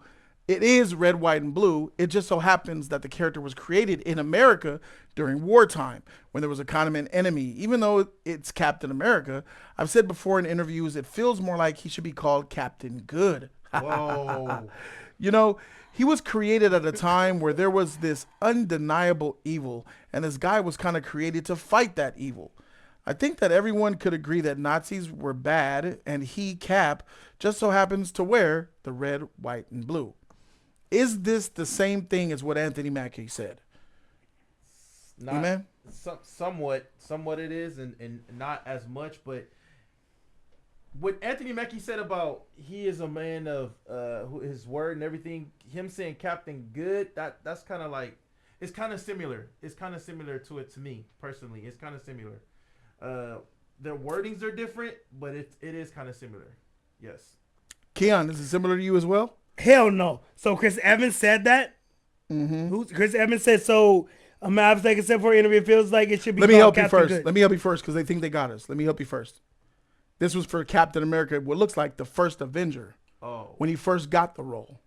Speaker 1: It is red, white, and blue. It just so happens that the character was created in America during wartime when there was a common enemy. Even though it's Captain America, I've said before in interviews, it feels more like he should be called Captain Good.
Speaker 3: Whoa.
Speaker 1: You know, he was created at a time where there was this undeniable evil, and this guy was kind of created to fight that evil. I think that everyone could agree that Nazis were bad, and he, Cap, just so happens to wear the red, white, and blue. Is this the same thing as what Anthony Mackie said?
Speaker 3: Not,
Speaker 1: Amen?
Speaker 3: Somewhat it is, and not as much, but what Anthony Mackie said about he is a man of his word and everything, him saying Captain Good, that's kind of like, it's kind of similar. It's kind of similar to it to me, personally. It's kind of similar. Their wordings are different, but it is kind of similar. Yes.
Speaker 1: Keon, is it similar to you as well?
Speaker 4: Hell no. So Chris Evans said that? Mm-hmm. Chris Evans said, so a map like except for interview, it feels like it should be
Speaker 1: Let me
Speaker 4: called
Speaker 1: help you
Speaker 4: Captain
Speaker 1: first.
Speaker 4: Good.
Speaker 1: Let me help you first because they think they got us. Let me help you first. This was for Captain America, what looks like the first Avenger
Speaker 3: Oh.
Speaker 1: when he first got the role.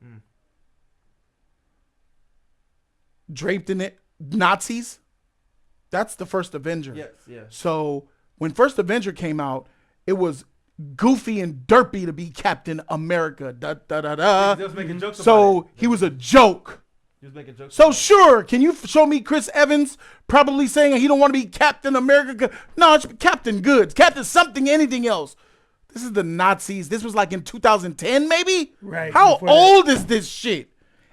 Speaker 1: Draped in it, Nazis. That's the first Avenger.
Speaker 3: Yes, yeah.
Speaker 1: So when first Avenger came out, it was goofy and derpy to be Captain America. Da, da, da, da.
Speaker 3: He was making jokes about
Speaker 1: So
Speaker 3: it.
Speaker 1: he was a joke.
Speaker 3: He was making jokes.
Speaker 1: So sure, can you show me Chris Evans probably saying he don't want to be Captain America? No, it's Captain Goods, Captain something, anything else. This is the Nazis. This was like in 2010, maybe?
Speaker 4: Right.
Speaker 1: How
Speaker 4: before that.
Speaker 1: old is this shit?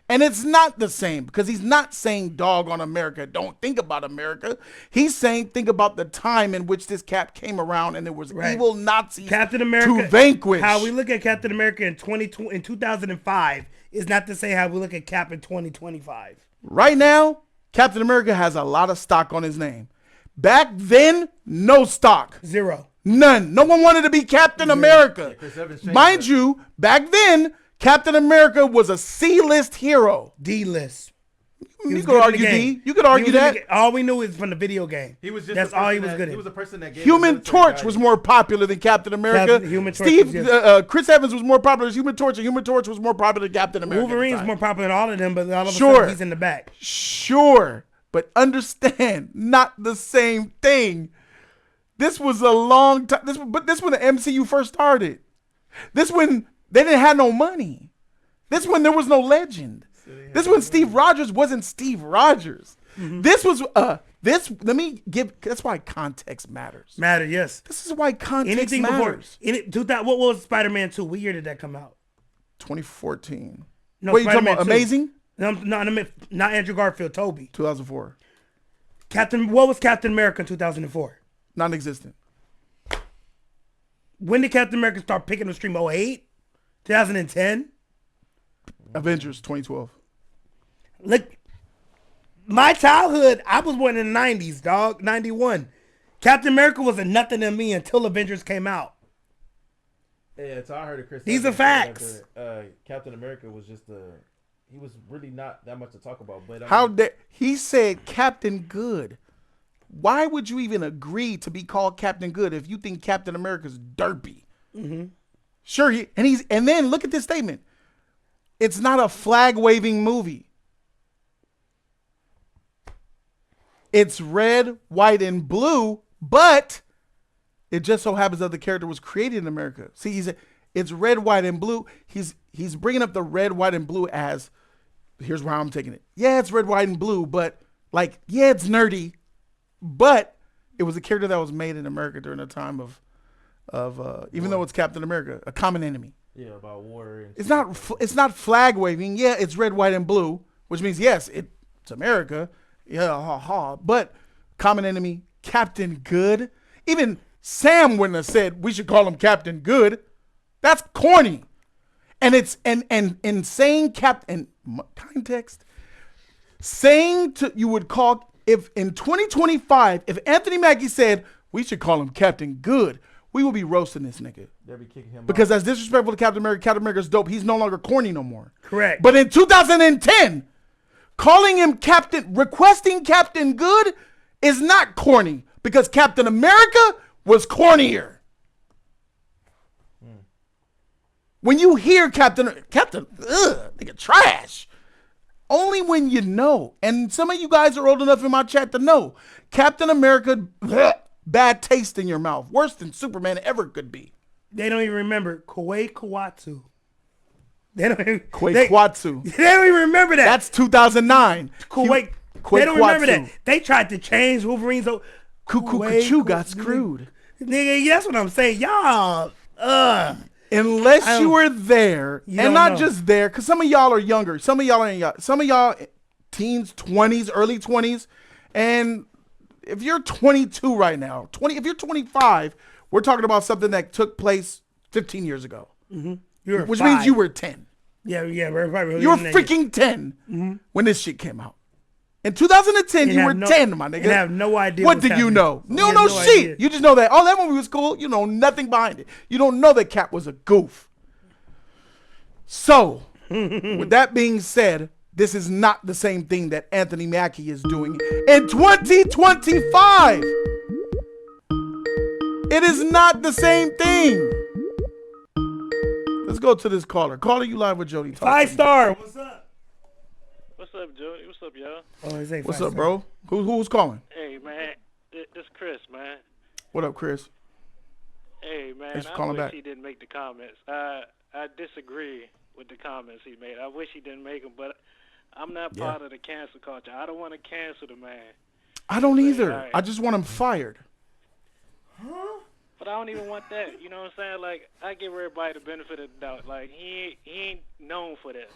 Speaker 1: And it's not the same because he's not saying dog on America. Don't think about America. He's saying think about the time in which this cap came around and there was
Speaker 4: Right.
Speaker 1: evil Nazis
Speaker 4: Captain America
Speaker 1: to vanquish.
Speaker 4: How we look at Captain America in 2005 is not to say how we look at Cap in 2025.
Speaker 1: Right now, Captain America has a lot of stock on his name. Back then, no stock.
Speaker 4: Zero.
Speaker 1: None. No one wanted to be Captain America.
Speaker 3: Chris Evans changed
Speaker 1: Mind
Speaker 3: that.
Speaker 1: you, back then, Captain America was a C-list hero.
Speaker 4: D-list.
Speaker 1: You could argue D. You could argue that.
Speaker 4: All we knew is from the video game.
Speaker 3: He was just
Speaker 4: That's
Speaker 3: a
Speaker 4: all he
Speaker 3: person
Speaker 4: was
Speaker 3: that-
Speaker 4: good at.
Speaker 3: He was a person that gave
Speaker 1: Human
Speaker 3: the military
Speaker 1: Torch was
Speaker 3: guidance.
Speaker 1: more popular than Captain America.
Speaker 4: Human Torch was, yes.
Speaker 1: Chris Evans was more popular as Human Torch, and Human Torch was more popular than Captain America. at the
Speaker 4: Wolverine's
Speaker 1: time.
Speaker 4: more popular than all of them, but all of a
Speaker 1: Sure.
Speaker 4: sudden he's in the back.
Speaker 1: Sure, but understand, not the same thing. This was a long time. This when the MCU first started. This when they didn't have no money. This when there was no legend. This when Steve Rogers wasn't Steve Rogers. This was Let me give. That's why context matters.
Speaker 4: Matter, yes.
Speaker 1: This is why context
Speaker 4: Anything
Speaker 1: matters.
Speaker 4: before, what was Spider-Man 2? What year did that come out?
Speaker 1: 2014.
Speaker 4: No,
Speaker 1: What you talking
Speaker 4: Spider-Man
Speaker 1: about?
Speaker 4: 2.
Speaker 1: Amazing?
Speaker 4: No, I meant not Andrew Garfield, Toby.
Speaker 1: 2004.
Speaker 4: What was Captain America in 2004?
Speaker 1: Non-existent.
Speaker 4: When did Captain America start picking the stream? 08? 2010?
Speaker 1: Avengers 2012.
Speaker 4: Look, my childhood, I was born in the 90s, dog. 91. Captain America was a nothing to me until Avengers came out.
Speaker 3: Yeah, so I heard of Chris.
Speaker 4: These
Speaker 3: Evans
Speaker 4: are
Speaker 3: say that
Speaker 4: facts.
Speaker 3: Captain America was just he was really not that much to talk about. But
Speaker 1: How dare he said Captain Good? Why would you even agree to be called Captain Good if you think Captain America's derpy? Sure, and then look at this statement. It's not a flag waving movie. It's red, white, and blue, but it just so happens that the character was created in America. See, it's red, white, and blue. He's bringing up the red, white, and blue as, here's where I'm taking it. Yeah, it's red, white, and blue, but yeah, it's nerdy, but it was a character that was made in America during a time of even though it's Captain America, a common enemy.
Speaker 3: yeah, about war. And
Speaker 1: It's not flag waving. Yeah, it's red, white, and blue, which means yes, it's America. Yeah, ha ha. But common enemy, Captain Good. Even Sam wouldn't have said we should call him Captain Good. That's corny. And it's and saying Captain context, saying you would call if in 2025 if Anthony Mackie said we should call him Captain Good, we will be roasting this nigga.
Speaker 3: they'll be kicking him
Speaker 1: Because
Speaker 3: out.
Speaker 1: that's disrespectful to Captain America's dope. He's no longer corny no more.
Speaker 4: Correct.
Speaker 1: But in 2010, calling him Captain, requesting Captain Good is not corny because Captain America was cornier. When you hear Captain, nigga, trash. Only when you know. And some of you guys are old enough in my chat to know. Captain America, bad taste in your mouth. Worse than Superman ever could be.
Speaker 4: They don't even remember Kawatu. They don't even,
Speaker 1: Kwatsu.
Speaker 4: They don't even remember that.
Speaker 1: That's 2009.
Speaker 4: Kuwait. They don't remember that. They tried to change Wolverine's.
Speaker 1: Cuckoo got screwed.
Speaker 4: Nigga, that's what I'm saying. Y'all,
Speaker 1: Unless you were there,
Speaker 4: You
Speaker 1: and
Speaker 4: don't
Speaker 1: not
Speaker 4: know.
Speaker 1: just there, because some of y'all are younger. Some of y'all ain't young. Some of y'all teens, 20s, early 20s. And if you're 22 right now, if you're 25, we're talking about something that took place 15 years ago.
Speaker 4: You're
Speaker 1: Which
Speaker 4: 5.
Speaker 1: means you were 10.
Speaker 4: Yeah.
Speaker 1: You were freaking 10 when this shit came out. In 2010, you were 10, my nigga.
Speaker 4: And have no idea.
Speaker 1: What
Speaker 4: what's
Speaker 1: do you
Speaker 4: happening.
Speaker 1: know?
Speaker 4: You
Speaker 1: No,
Speaker 4: have
Speaker 1: no
Speaker 4: no
Speaker 1: shit.
Speaker 4: idea.
Speaker 1: You just know that, oh, that movie was cool. You know nothing behind it. You don't know that Cap was a goof. So, with that being said, this is not the same thing that Anthony Mackie is doing in 2025. It is not the same thing. Let's go to this caller. Caller, you live with Jody. Talk to
Speaker 4: 5
Speaker 1: me.
Speaker 4: star. What's up?
Speaker 7: What's up, Jody? What's up, y'all?
Speaker 4: Oh, it's a
Speaker 1: What's
Speaker 4: 5
Speaker 1: up,
Speaker 4: star.
Speaker 1: bro? Who's calling?
Speaker 7: Hey, man. This Chris, man.
Speaker 1: What up, Chris?
Speaker 7: Hey, man,
Speaker 1: Thanks for
Speaker 7: I
Speaker 1: calling
Speaker 7: wish
Speaker 1: back.
Speaker 7: he didn't make the comments. I disagree with the comments he made. I wish he didn't make them, but I'm not part of the cancel culture. I don't want to cancel the man.
Speaker 1: I don't
Speaker 7: Say,
Speaker 1: either.
Speaker 7: all right.
Speaker 1: I just want him fired.
Speaker 7: But I don't even want that. You know what I'm saying? Like, I give everybody the benefit of the doubt. Like, he ain't known for this.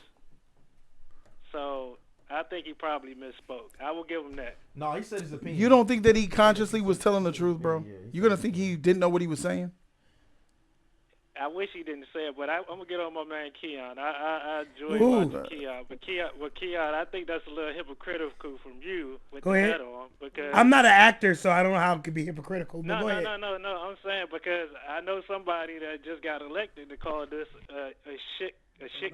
Speaker 7: So I think he probably misspoke. I will give him that.
Speaker 3: No, he said his opinion.
Speaker 1: You don't think that he consciously was telling the truth, bro? You're gonna think he didn't know what he was saying?
Speaker 7: I wish he didn't say it, but I'm gonna get on my man Keon. I enjoy
Speaker 1: Ooh.
Speaker 7: watching Keon, but Keon, I think that's a little hypocritical from you with
Speaker 4: Go
Speaker 7: the
Speaker 4: ahead.
Speaker 7: hat on because
Speaker 4: I'm not an actor, so I don't know how it could be hypocritical. But
Speaker 7: no,
Speaker 4: go
Speaker 7: no,
Speaker 4: ahead.
Speaker 7: no, no, no. I'm saying because I know somebody that just got elected to call this a shit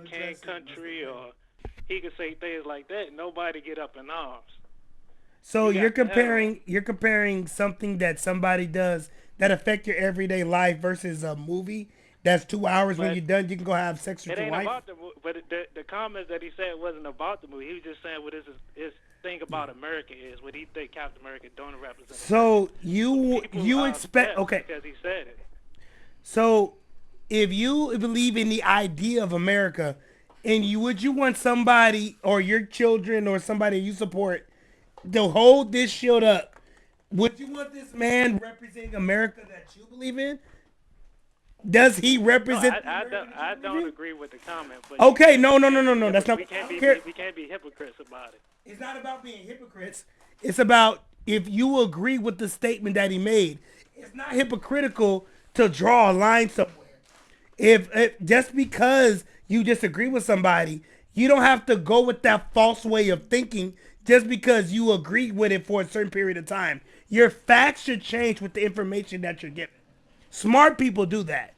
Speaker 7: can country, or he could say things like that. Nobody get up in arms.
Speaker 4: So
Speaker 7: You
Speaker 4: you're
Speaker 7: got the hell.
Speaker 4: comparing something that somebody does that affect your everyday life versus a movie that's 2 hours. When
Speaker 7: But
Speaker 4: you're done, you can go have sex with
Speaker 7: It
Speaker 4: your
Speaker 7: ain't
Speaker 4: wife.
Speaker 7: about the movie, but the comments that he said wasn't about the movie. He was just saying what his thing about America is, what he think Captain America don't represent.
Speaker 4: So you
Speaker 7: People are
Speaker 4: expect
Speaker 7: upset because he said it.
Speaker 4: So if you believe in the idea of America, and would you want somebody or your children or somebody you support to hold this shield up? Would you want this man representing America that you believe in? Does he
Speaker 7: No,
Speaker 4: represent?
Speaker 7: I don't agree with the comment. But
Speaker 4: Okay, no. That's not.
Speaker 7: We can't be
Speaker 4: Here-
Speaker 7: we can't be hypocrites about it.
Speaker 4: It's not about being hypocrites. It's about if you agree with the statement that he made. It's not hypocritical to draw a line somewhere. If just because you disagree with somebody, you don't have to go with that false way of thinking just because you agree with it for a certain period of time. Your facts should change with the information that you're given. Smart people do that.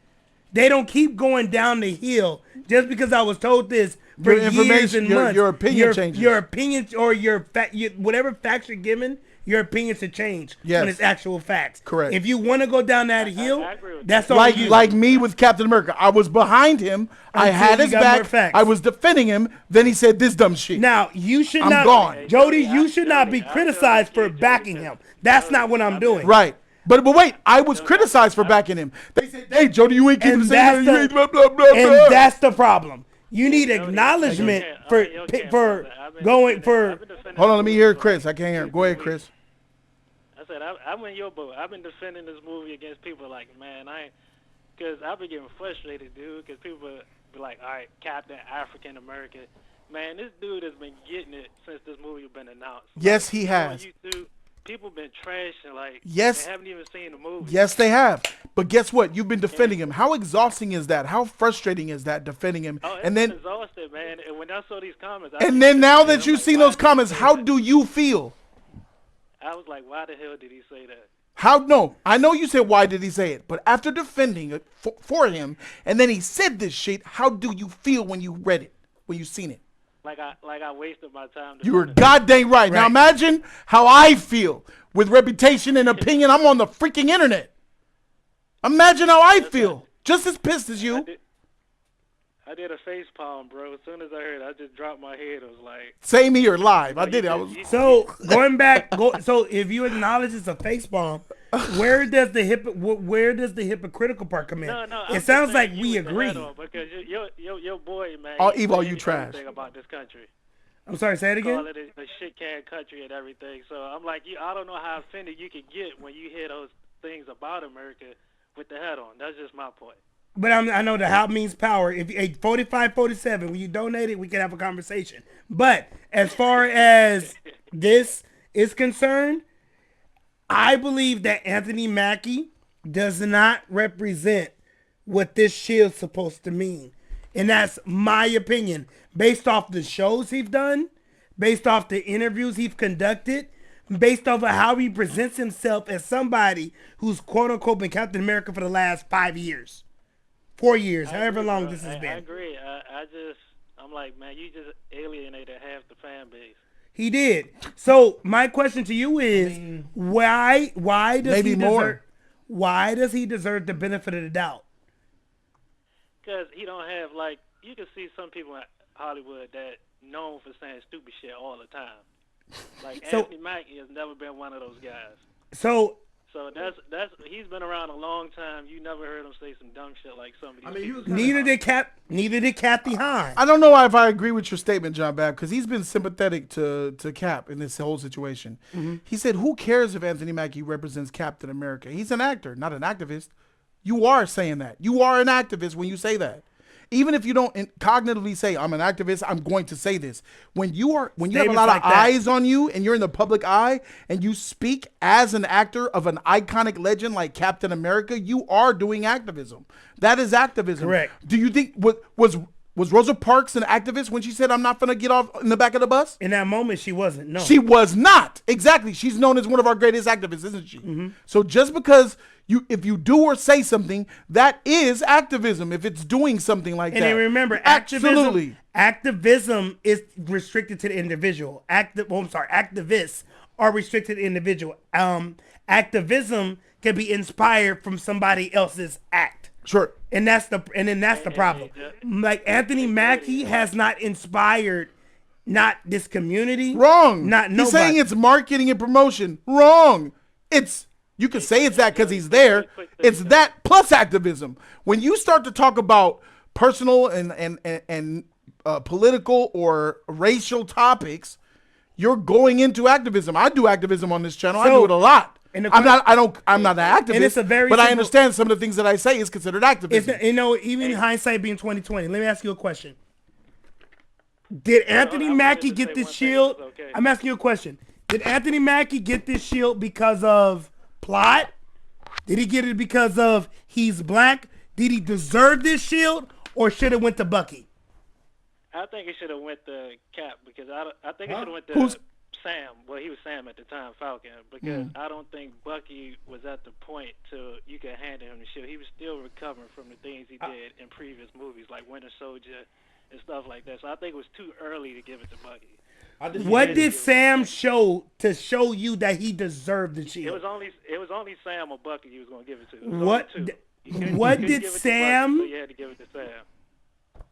Speaker 4: They don't keep going down the hill just because I was told this for
Speaker 1: Your
Speaker 4: years
Speaker 1: information-
Speaker 4: and
Speaker 1: your-
Speaker 4: months.
Speaker 1: your opinion changes.
Speaker 4: Your opinion or whatever facts you're given, your opinion should change
Speaker 1: Yes.
Speaker 4: when it's actual facts.
Speaker 1: Correct.
Speaker 4: If you want to go down that hill,
Speaker 7: I agree with
Speaker 4: that's all
Speaker 1: Like
Speaker 4: you.
Speaker 1: like me with Captain America. I was behind him. I
Speaker 4: Until
Speaker 1: had
Speaker 4: you
Speaker 1: his
Speaker 4: got more
Speaker 1: back.
Speaker 4: facts.
Speaker 1: I was defending him. Then he said this dumb shit.
Speaker 4: Now you should
Speaker 1: I'm
Speaker 4: not,
Speaker 1: gone.
Speaker 4: Jody. You should not
Speaker 7: Jody,
Speaker 4: be
Speaker 7: I
Speaker 4: criticized for
Speaker 7: Jody,
Speaker 4: backing
Speaker 7: Jody,
Speaker 4: him. That's
Speaker 7: Jody,
Speaker 4: not what I'm
Speaker 7: I've
Speaker 4: doing.
Speaker 7: been-
Speaker 1: Right. But wait, I was criticized for backing him. They said, "Hey, Jody, you ain't keeping
Speaker 4: And
Speaker 1: the
Speaker 4: that's
Speaker 1: same.
Speaker 4: the-
Speaker 1: You ain't blah blah blah
Speaker 4: And
Speaker 1: blah."
Speaker 4: that's the problem. You need
Speaker 7: Jody,
Speaker 4: acknowledgement
Speaker 7: I'm
Speaker 4: for
Speaker 7: in your camp,
Speaker 4: for
Speaker 7: brother. I've been
Speaker 4: going
Speaker 7: defending-
Speaker 4: for.
Speaker 7: I've been defending
Speaker 1: Hold on,
Speaker 7: this
Speaker 1: let me
Speaker 7: movie
Speaker 1: hear
Speaker 7: for
Speaker 1: Chris.
Speaker 7: like
Speaker 1: I can't hear him.
Speaker 7: 2
Speaker 1: Go ahead,
Speaker 7: weeks.
Speaker 1: Chris.
Speaker 7: I said I'm in your boat. I've been defending this movie against people like, man, because I've been getting frustrated, dude. Because people be like, all right, Captain African American, man, this dude has been getting it since this movie been announced.
Speaker 1: Yes, he
Speaker 7: You know, on
Speaker 1: has.
Speaker 7: YouTube, people been trashing like,
Speaker 1: Yes.
Speaker 7: they haven't even seen the movie.
Speaker 1: Yes, they have. But guess what? You've been defending him. How exhausting is that? How frustrating is that defending him?
Speaker 7: Oh, it's
Speaker 1: And then
Speaker 7: exhausted, man. And when I saw these comments, I
Speaker 1: and
Speaker 7: keep
Speaker 1: then now
Speaker 7: sitting there,
Speaker 1: that
Speaker 7: I'm
Speaker 1: you've
Speaker 7: like,
Speaker 1: seen
Speaker 7: why
Speaker 1: those
Speaker 7: did he
Speaker 1: comments,
Speaker 7: say
Speaker 1: how
Speaker 7: that?
Speaker 1: do you feel?
Speaker 7: I was like, why the hell did he say that?
Speaker 1: How no? I know you said why did he say it, but after defending it for him, and then he said this shit, how do you feel when you read it, when you seen it?
Speaker 7: Like I wasted my time.
Speaker 1: You were
Speaker 7: defending it.
Speaker 1: goddamn right. Now
Speaker 4: Right.
Speaker 1: imagine how I feel with reputation and opinion. I'm on the freaking internet. Imagine how I feel. Just as pissed as you.
Speaker 7: I did a face palm, bro. As soon as I heard it, I just dropped my head. I was like,
Speaker 1: Same here, live. I did it. I was.
Speaker 4: So going back, so if you acknowledge it's a face bomb, where does the hypocritical part come in?
Speaker 7: no.
Speaker 4: It sounds like we agree.
Speaker 7: Because your boy, man.
Speaker 1: Oh,
Speaker 7: he
Speaker 1: Evo,
Speaker 7: said
Speaker 1: you trash.
Speaker 7: everything about this country.
Speaker 4: I'm sorry, say it
Speaker 7: Call
Speaker 4: again.
Speaker 7: it a shit can country and everything. So I'm like, I don't know how offended you could get when you hear those things about America with the hat on. That's just my point.
Speaker 4: But I know the how means power. If 4547, when you donate it, we can have a conversation. But as far as this is concerned, I believe that Anthony Mackie does not represent what this shield's supposed to mean. And that's my opinion. Based off the shows he's done, based off the interviews he's conducted, based off of how he presents himself as somebody who's quote unquote been Captain America for the last 5 years. 4 years, however
Speaker 7: agree,
Speaker 4: long
Speaker 7: bro.
Speaker 4: this has
Speaker 7: I
Speaker 4: been.
Speaker 7: agree. I'm like, man, you just alienated half the fan base.
Speaker 4: He did. So my question to you is, why does
Speaker 1: Maybe
Speaker 4: he
Speaker 1: more.
Speaker 4: deserve? Why does he deserve the benefit of the doubt?
Speaker 7: Because he don't have, like, you can see some people in Hollywood that known for saying stupid shit all the time. Like,
Speaker 4: So-
Speaker 7: Anthony Mackie has never been one of those guys.
Speaker 4: So
Speaker 7: So that's he's been around a long time. You never heard him say some dumb shit like some of these.
Speaker 3: I mean,
Speaker 7: people.
Speaker 4: Neither did Kathy Hahn.
Speaker 1: I don't know if I agree with your statement, John Babb, because he's been sympathetic to Cap in this whole situation. He said, "Who cares if Anthony Mackie represents Captain America? He's an actor, not an activist." You are saying that. You are an activist when you say that. Even if you don't cognitively say I'm an activist, I'm going to say this. When you have a lot of eyes on you and you're in the public eye and you speak as an actor of an iconic legend like Captain America, you are doing activism. That is activism.
Speaker 4: Correct.
Speaker 1: Do you think was Rosa Parks an activist when she said I'm not gonna get off in the back of the bus?
Speaker 4: In that moment, she wasn't. No,
Speaker 1: She was not. Exactly. She's known as one of our greatest activists, isn't she? So just because if you do or say something, that is activism. If it's doing something like that.
Speaker 4: And then remember, activism is restricted to the individual. Activists are restricted to the individual. Activism can be inspired from somebody else's act.
Speaker 1: Sure.
Speaker 4: And that's the problem. Like Anthony Mackie has not inspired not this community.
Speaker 1: Wrong.
Speaker 4: Not nobody.
Speaker 1: He's saying it's marketing and promotion. Wrong. You can say it's that because he's there. It's that plus activism. When you start to talk about personal and political or racial topics, you're going into activism. I do activism on this channel. I do it a lot. I'm not an activist,
Speaker 4: and it's a very
Speaker 1: but I
Speaker 4: simple,
Speaker 1: understand some of the things that I say is considered activism.
Speaker 4: Even hindsight being 2020. Let me ask you a question. Did Anthony Mackie get this shield? I'm asking you a question. Did Anthony Mackie get this shield because of plot? Did he get it because of he's black? Did he deserve this shield, or should it went to Bucky?
Speaker 7: I think it should have went to Cap because I think it should have went to Sam. Well, he was Sam at the time, Falcon, because I don't think Bucky was at the point to you could hand him the shield. He was still recovering from the things he did in previous movies like Winter Soldier and stuff like that. So I think it was too early to give it to Bucky.
Speaker 4: What did Sam show to show you that he deserved the shield?
Speaker 7: It was only Sam or Bucky he was going to give it to.
Speaker 4: What did Sam?
Speaker 7: Bucky, so you had to give it to Sam.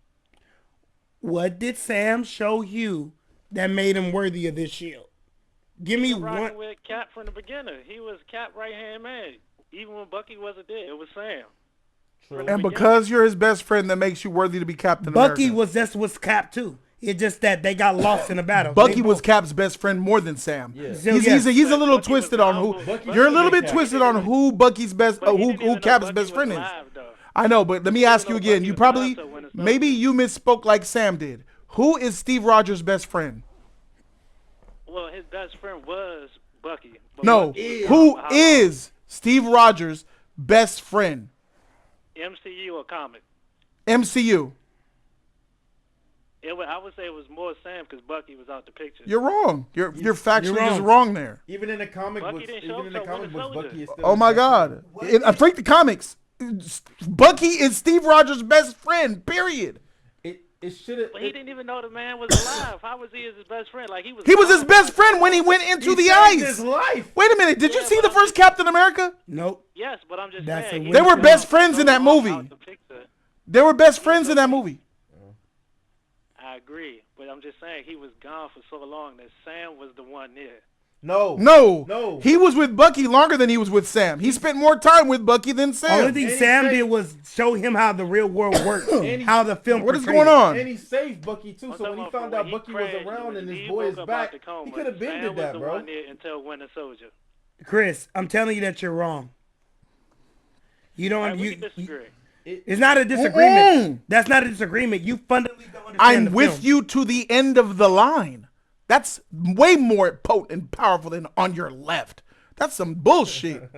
Speaker 4: What did Sam show you that made him worthy of this shield? Give me one.
Speaker 7: With Cap from the beginning, he was Cap right hand man. Even when Bucky wasn't there, it was Sam.
Speaker 3: True.
Speaker 1: And because you're his best friend, that makes you worthy to be Captain America.
Speaker 4: Bucky was Cap too. It's just that they got lost in the battle.
Speaker 1: Bucky was Cap's best friend more than Sam.
Speaker 3: Yeah.
Speaker 1: He's a little twisted on who. You're a little bit twisted on who Bucky's best, who Cap's best friend is. I know, but let me ask you again. You probably, maybe you misspoke like Sam did. Who is Steve Rogers' best friend?
Speaker 7: Well, his best friend was Bucky.
Speaker 1: No, who is Steve Rogers' best friend?
Speaker 7: MCU or comic?
Speaker 1: MCU.
Speaker 7: I would say it was more Sam because Bucky was out the picture.
Speaker 1: You're wrong. You're factually just wrong there.
Speaker 3: Even in the comic books, Bucky is still.
Speaker 1: Oh my God! Freak the comics. Bucky is Steve Rogers' best friend. Period.
Speaker 3: It should have.
Speaker 7: But he didn't even know the man was alive. How was he his best friend? Like he was.
Speaker 1: He was his best friend when he went into the ice.
Speaker 3: His life.
Speaker 1: Wait a minute. Did you see the first Captain America?
Speaker 4: Nope.
Speaker 7: Yes, but I'm just
Speaker 4: That's
Speaker 7: saying.
Speaker 4: a
Speaker 1: They were best friends in that movie. They were best friends in that movie.
Speaker 7: I agree, but I'm just saying he was gone for so long that Sam was the one there.
Speaker 1: No. He was with Bucky longer than he was with Sam. He spent more time with Bucky than Sam.
Speaker 4: Only thing Sam did was show him how the real world works, how the film.
Speaker 1: What is going on?
Speaker 3: And he saved Bucky too. So when he found out Bucky was around and his boy is back, he could have been did that, bro.
Speaker 7: Until Winter Soldier.
Speaker 4: Chris, I'm telling you that you're wrong. You don't.
Speaker 7: Right, we disagree.
Speaker 4: It's not a disagreement. That's not a disagreement. You fundamentally don't understand
Speaker 1: I'm with you to the end of the line. That's way more potent and powerful than on your left. That's some bullshit.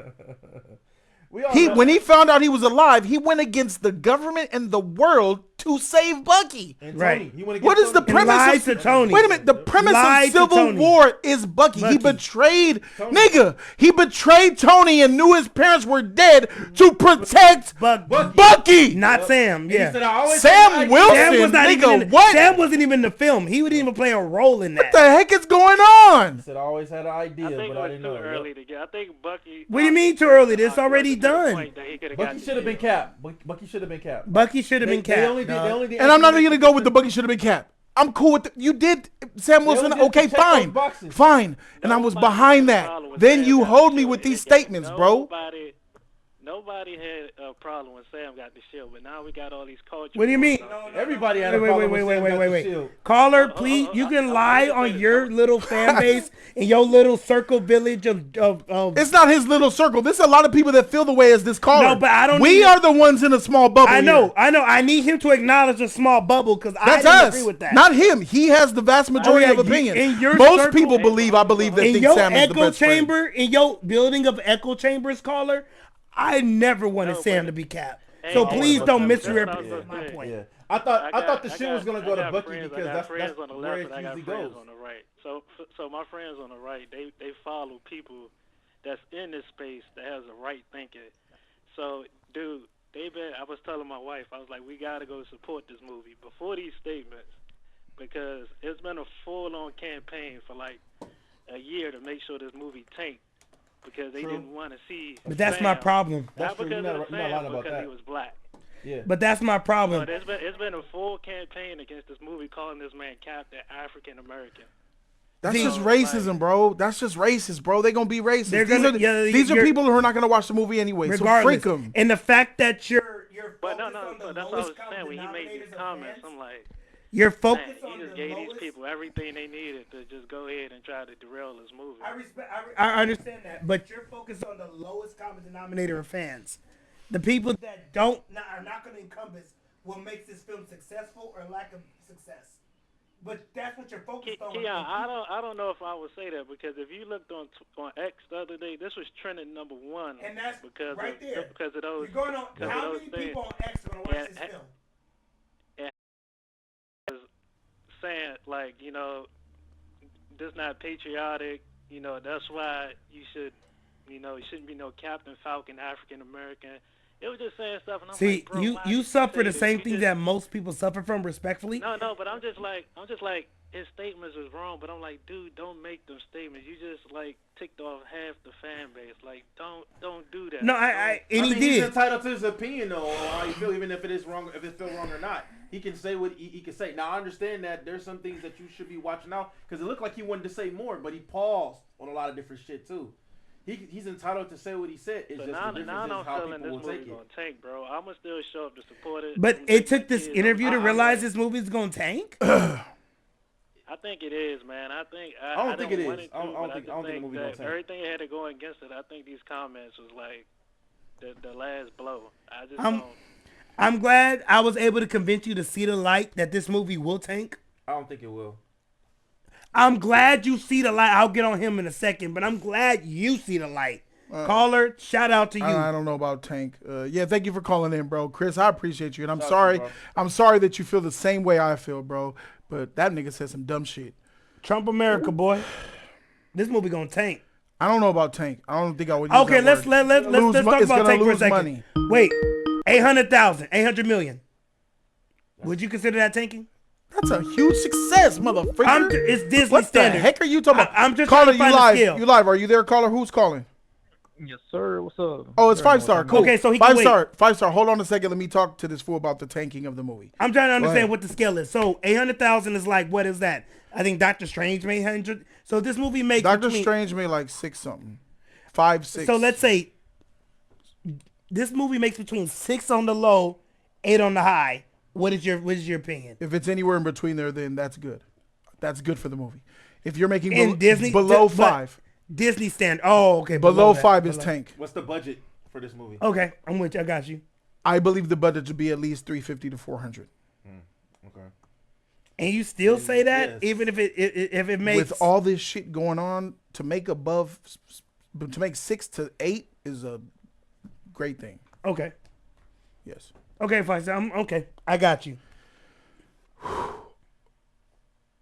Speaker 1: When he found out he was alive, he went against the government and the world to save Bucky.
Speaker 4: Right.
Speaker 1: What is the premise of
Speaker 4: Tony?
Speaker 1: Wait a minute. The premise of Civil War is Bucky. He betrayed nigga. He betrayed Tony and knew his parents were dead to protect Bucky.
Speaker 4: Not Sam. Yeah.
Speaker 1: Sam Wilson.
Speaker 4: Sam was not
Speaker 1: nigga,
Speaker 4: even.
Speaker 1: what?
Speaker 4: Sam wasn't even in the film. He wouldn't even play a role in that.
Speaker 1: What the heck is going on?
Speaker 3: I said I always had an idea,
Speaker 7: I think
Speaker 3: but I
Speaker 7: it
Speaker 3: didn't
Speaker 7: was
Speaker 3: know.
Speaker 7: too early to get. I think Bucky.
Speaker 4: What do you mean too early? It's already done.
Speaker 3: Bucky should have been Cap. Bucky should have been Cap.
Speaker 4: Bucky should have been Cap.
Speaker 1: And I'm not even gonna go with the Bucky should have been Cap. I'm cool with you did Sam Wilson.
Speaker 3: was just
Speaker 1: Okay,
Speaker 3: to check those
Speaker 1: fine,
Speaker 3: boxes.
Speaker 1: fine. And I was
Speaker 7: Nobody
Speaker 1: behind
Speaker 7: had a
Speaker 1: that.
Speaker 7: problem with
Speaker 1: Then
Speaker 7: Sam
Speaker 1: you
Speaker 7: got
Speaker 1: hold
Speaker 7: the
Speaker 1: me
Speaker 7: shield.
Speaker 1: with these statements, bro.
Speaker 7: Nobody had a problem when Sam got the shield, but now we got all these cultures.
Speaker 4: What do you mean?
Speaker 3: Everybody had a problem with Sam got the shield.
Speaker 4: Caller, please, you can lie on your little fan base in your little circle village of
Speaker 1: It's not his little circle. There's a lot of people that feel the way as this caller.
Speaker 4: No, but I don't
Speaker 1: We
Speaker 4: need-
Speaker 1: are the ones in a small bubble.
Speaker 4: I
Speaker 1: here.
Speaker 4: know. I need him to acknowledge a small bubble because I
Speaker 1: That's
Speaker 4: didn't
Speaker 1: us,
Speaker 4: agree with that.
Speaker 1: not him. He has the vast majority
Speaker 4: yeah,
Speaker 1: of opinion.
Speaker 4: in your
Speaker 1: Most
Speaker 4: circle-
Speaker 1: people believe. I believe that
Speaker 4: in
Speaker 1: think
Speaker 4: your
Speaker 1: Sam is the
Speaker 4: echo
Speaker 1: best friend.
Speaker 4: chamber, in your building of echo chambers, caller, I never wanted
Speaker 7: No,
Speaker 4: Sam
Speaker 7: but-
Speaker 4: to be capped.
Speaker 7: Hey,
Speaker 4: So
Speaker 7: hey,
Speaker 4: please
Speaker 7: that's
Speaker 4: don't
Speaker 7: what I was
Speaker 4: misrepresent
Speaker 7: gonna
Speaker 4: my
Speaker 7: say.
Speaker 4: point.
Speaker 3: Yeah, I thought the shit was gonna go to Bucky
Speaker 7: friends,
Speaker 3: because
Speaker 7: I got
Speaker 3: that's
Speaker 7: friends on the
Speaker 3: where
Speaker 7: left
Speaker 3: it
Speaker 7: and I got
Speaker 3: usually
Speaker 7: friends
Speaker 3: goes.
Speaker 7: on the right. So my friends on the right, they follow people that's in this space that has a right thinking. So, dude, I was telling my wife, I was like, we gotta go support this movie before these statements because it's been a full-on campaign for like a year to make sure this movie tanked because they didn't want to see.
Speaker 4: But that's my
Speaker 7: Sam.
Speaker 4: problem.
Speaker 3: That's
Speaker 7: Not
Speaker 3: true.
Speaker 7: because
Speaker 3: You're
Speaker 7: of
Speaker 3: not
Speaker 7: the
Speaker 3: lying
Speaker 7: Sam,
Speaker 3: about
Speaker 7: because
Speaker 3: that.
Speaker 7: he was black.
Speaker 3: Yeah.
Speaker 4: But that's my problem.
Speaker 7: But it's been a full campaign against this movie calling this man Captain African American.
Speaker 1: That's
Speaker 4: See,
Speaker 1: just racism, bro. That's just racist, bro. They gonna be racist.
Speaker 4: They're gonna-
Speaker 1: These are
Speaker 4: you're-
Speaker 1: people who are not gonna watch the movie anyway.
Speaker 4: Regardless,
Speaker 1: So freak them.
Speaker 4: and the fact that you're
Speaker 7: But
Speaker 4: focused
Speaker 7: no,
Speaker 4: on the
Speaker 7: but that's what I
Speaker 4: lowest
Speaker 7: was saying
Speaker 4: common
Speaker 7: when he made these
Speaker 4: denominators of
Speaker 7: comments.
Speaker 4: fans,
Speaker 7: I'm like,
Speaker 4: you're
Speaker 7: man,
Speaker 4: focused
Speaker 7: he
Speaker 4: on
Speaker 7: just
Speaker 4: the
Speaker 7: gave
Speaker 4: lowest.
Speaker 7: these people everything they needed to just go ahead and try to derail this movie.
Speaker 4: I understand that, but you're focused on the lowest common denominator of fans. The people that are not going to encompass what makes this film successful or lack of success. But that's what you're focused on.
Speaker 7: Keon, I don't know if I would say that because if you looked on X the other day, this was trending #1.
Speaker 4: And that's
Speaker 7: because
Speaker 4: right there.
Speaker 7: Because of those.
Speaker 4: You're going on.
Speaker 7: because
Speaker 4: How
Speaker 7: of
Speaker 4: many
Speaker 7: those
Speaker 4: people on
Speaker 7: things.
Speaker 4: X are going to watch this film?
Speaker 7: Saying like, this not patriotic. That's why you shouldn't be no Captain Falcon African American. It was just saying stuff, and I'm
Speaker 4: See,
Speaker 7: like, bro,
Speaker 4: you
Speaker 7: why
Speaker 4: you
Speaker 7: you
Speaker 4: suffer
Speaker 7: say
Speaker 4: the
Speaker 7: this?
Speaker 4: same
Speaker 7: You
Speaker 4: thing
Speaker 7: just-
Speaker 4: that most people suffer from, respectfully.
Speaker 7: No, but I'm just like his statements was wrong, but I'm like, dude, don't make them statements. You just like ticked off half the fan base. Like, don't do that.
Speaker 4: No,
Speaker 7: Don't-
Speaker 4: and
Speaker 3: I mean,
Speaker 4: he
Speaker 3: he's
Speaker 4: did.
Speaker 3: entitled to his opinion though, on how you feel, even if it is wrong, if it feels wrong or not. He can say what he can say. Now I understand that there's some things that you should be watching out because it looked like he wanted to say more, but he paused on a lot of different shit too. He's entitled to say what he said. It's
Speaker 7: But
Speaker 3: just
Speaker 7: now
Speaker 3: the difference
Speaker 7: I'm
Speaker 3: is how
Speaker 7: feeling
Speaker 3: people
Speaker 7: this
Speaker 3: will take
Speaker 7: movie's
Speaker 3: it.
Speaker 7: gonna tank, bro. I'ma still show up to support it.
Speaker 4: But
Speaker 7: I'm
Speaker 4: it
Speaker 7: like,
Speaker 4: took this
Speaker 7: kids,
Speaker 4: interview to
Speaker 7: I'm
Speaker 4: realize
Speaker 7: like-
Speaker 4: this movie's going to tank.
Speaker 7: I think it is, man. I
Speaker 3: don't think it
Speaker 7: want
Speaker 3: is.
Speaker 7: to,
Speaker 3: I don't
Speaker 7: but
Speaker 3: think
Speaker 7: just
Speaker 3: the movie
Speaker 7: that
Speaker 3: gonna tank.
Speaker 7: everything had to go against it. I think these comments was like the last blow. I just
Speaker 4: I'm-
Speaker 7: don't.
Speaker 4: I'm glad I was able to convince you to see the light that this movie will tank.
Speaker 3: I don't think it will.
Speaker 4: I'm glad you see the light. I'll get on him in a second, but I'm glad you see the light. Caller, shout out to you.
Speaker 1: I don't know about Tank. Yeah, thank you for calling in, bro. Chris, I appreciate you, and I'm
Speaker 3: Shout out
Speaker 1: sorry.
Speaker 3: to you, bro.
Speaker 1: I'm sorry that you feel the same way I feel, bro. But that nigga said some dumb shit.
Speaker 4: Trump America, boy. This movie gonna tank.
Speaker 1: I don't know about Tank. I don't think I would. Use
Speaker 4: Okay,
Speaker 1: that
Speaker 4: let's
Speaker 1: word.
Speaker 4: talk
Speaker 1: It's
Speaker 4: about
Speaker 1: gonna
Speaker 4: tank for a
Speaker 1: lose
Speaker 4: second.
Speaker 1: money.
Speaker 4: Wait, 800,000, 800 million. Would you consider that tanking?
Speaker 1: That's a huge success, motherfucker.
Speaker 4: It's Disney
Speaker 1: What
Speaker 4: standard.
Speaker 1: the heck are you talking about?
Speaker 4: I'm just
Speaker 1: caller,
Speaker 4: trying to find
Speaker 1: you
Speaker 4: the
Speaker 1: live.
Speaker 4: scale.
Speaker 1: You live. Are you there, caller? Who's calling?
Speaker 8: Yes, sir. What's up?
Speaker 1: Oh, it's 5-star. Cool.
Speaker 4: Okay, so he can
Speaker 1: five
Speaker 4: wait.
Speaker 1: star. 5-star. Hold on a second. Let me talk to this fool about the tanking of the movie.
Speaker 4: I'm trying to
Speaker 1: ahead.
Speaker 4: understand what the scale is. So 800,000 is like, what is that? I think Doctor Strange made 100. So this movie makes
Speaker 1: Doctor
Speaker 4: between-
Speaker 1: Strange made like 6 something. 5, 6.
Speaker 4: So let's say this movie makes between 6 on the low, 8 on the high. What is your opinion?
Speaker 1: If it's anywhere in between there, then that's good. That's good for the movie. If you're making
Speaker 4: In Disney
Speaker 1: below
Speaker 4: but
Speaker 1: 5,
Speaker 4: Disney stand. Oh, okay.
Speaker 1: below
Speaker 4: that.
Speaker 1: 5 is
Speaker 4: Below.
Speaker 1: Tank.
Speaker 3: What's the budget for this movie?
Speaker 4: Okay, I'm with you. I got you.
Speaker 1: I believe the budget to be at least 350 to 400.
Speaker 3: Okay.
Speaker 4: And you still say that,
Speaker 3: Yes.
Speaker 4: even if it makes
Speaker 1: With all this shit going on, to make 6 to 8 is a great thing.
Speaker 4: okay.
Speaker 1: Yes.
Speaker 4: Okay, fine. So okay. I got you.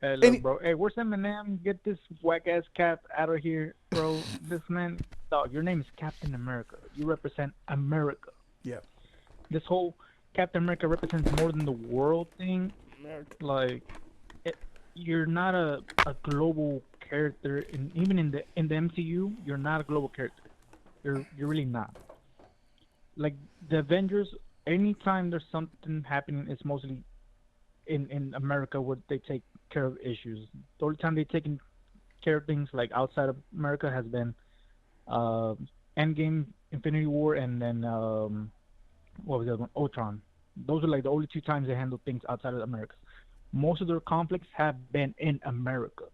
Speaker 8: Hey, look,
Speaker 1: Any-
Speaker 8: bro. Hey, where's Eminem? Get this whack ass cap out of here, bro. This man, dog. Your name is Captain America. You represent America.
Speaker 1: Yeah.
Speaker 8: This whole Captain America represents more than the world thing. Like, you're not a global character, and even in the MCU, you're not a global character. You're really not. Like the Avengers, anytime there's something happening, it's in America would they take care of issues. The only time they've taken care of things like outside of America has been Endgame, Infinity War, and then what was the other one? Ultron. Those are like the only 2 times they handled things outside of America. Most of their conflicts have been in America.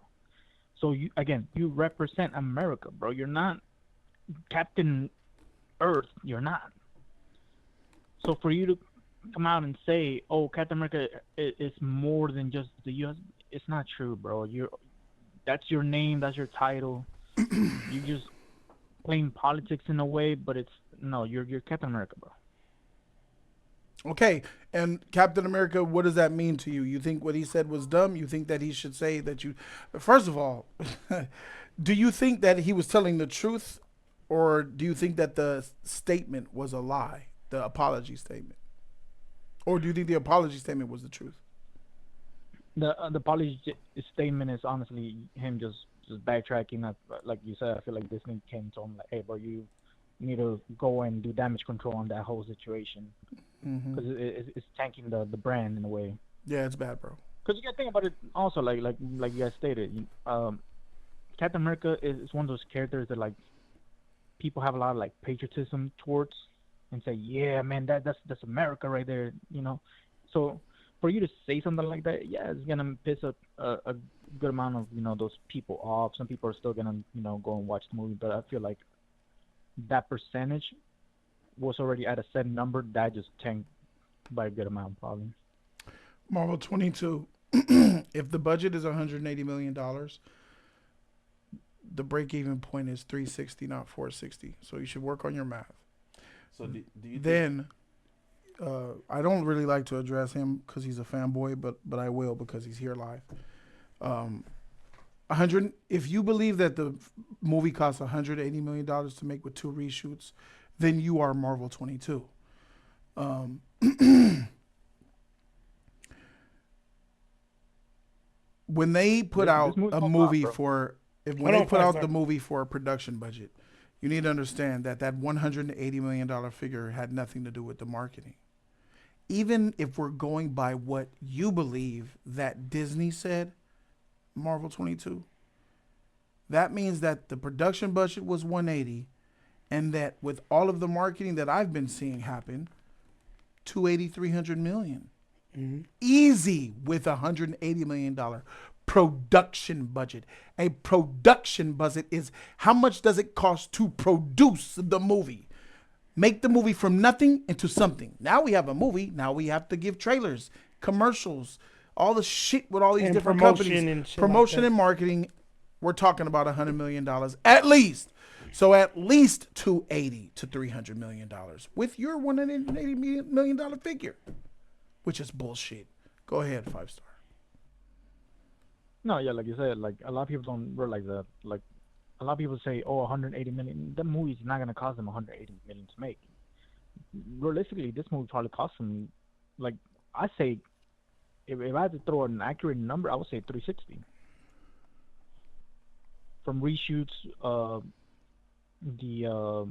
Speaker 8: So you represent America, bro. You're not Captain Earth. You're not. So for you to come out and say, "Oh, Captain America is more than just the U.S.," it's not true, bro. That's your name. That's your title. You just playing politics in a way, but you're Captain America, bro.
Speaker 1: Okay, and Captain America, what does that mean to you? You think what he said was dumb? You think that he should say that you... First of all, do you think that he was telling the truth, or do you think that the statement was a lie, the apology statement? Or do you think the apology statement was the truth?
Speaker 8: The apology statement is honestly him just backtracking. Like you said, I feel like Disney came to him like, "Hey, bro, you need to go and do damage control on that whole situation." Because it's tanking the brand in a way.
Speaker 1: Yeah, it's bad, bro.
Speaker 8: Because you got to think about it also, like you guys stated, Captain America is one of those characters that like people have a lot of like patriotism towards and say, yeah, man, that's America right there, you know. So for you to say something like that, yeah, it's gonna piss a good amount of those people off. Some people are still gonna go and watch the movie, but I feel like that percentage was already at a set number that just tanked by a good amount, probably.
Speaker 1: Marvel 22. If the budget is $180 million, the break-even point is 360, not 460. So you should work on your math.
Speaker 3: So do you
Speaker 1: then, I don't really like to address him because he's a fanboy, but I will because he's here live. If you believe that the movie costs $180 million to make with 2 reshoots, then you are Marvel 22. When they put out a movie the movie for a production budget, you need to understand that $180 million figure had nothing to do with the marketing. Even if we're going by what you believe that Disney said, Marvel 22, that means that the production budget was 180, and that with all of the marketing that I've been seeing happen, 280, 300 million. Easy with $180 million production budget. A production budget is how much does it cost to produce the movie? Make the movie from nothing into something. Now we have a movie. Now we have to give trailers, commercials, all the shit with all these different companies. Promotion and marketing. We're talking about $100 million at least. So at least $280 to $300 million with your $180 million figure, which is bullshit. Go ahead, 5-star.
Speaker 8: No, yeah, like you said, like a lot of people don't realize that. Like a lot of people say, "Oh, 180 million." The movie's not gonna cost them 180 million to make. Realistically, this movie probably cost them, like I say, if I had to throw an accurate number, I would say 360. From reshoots, the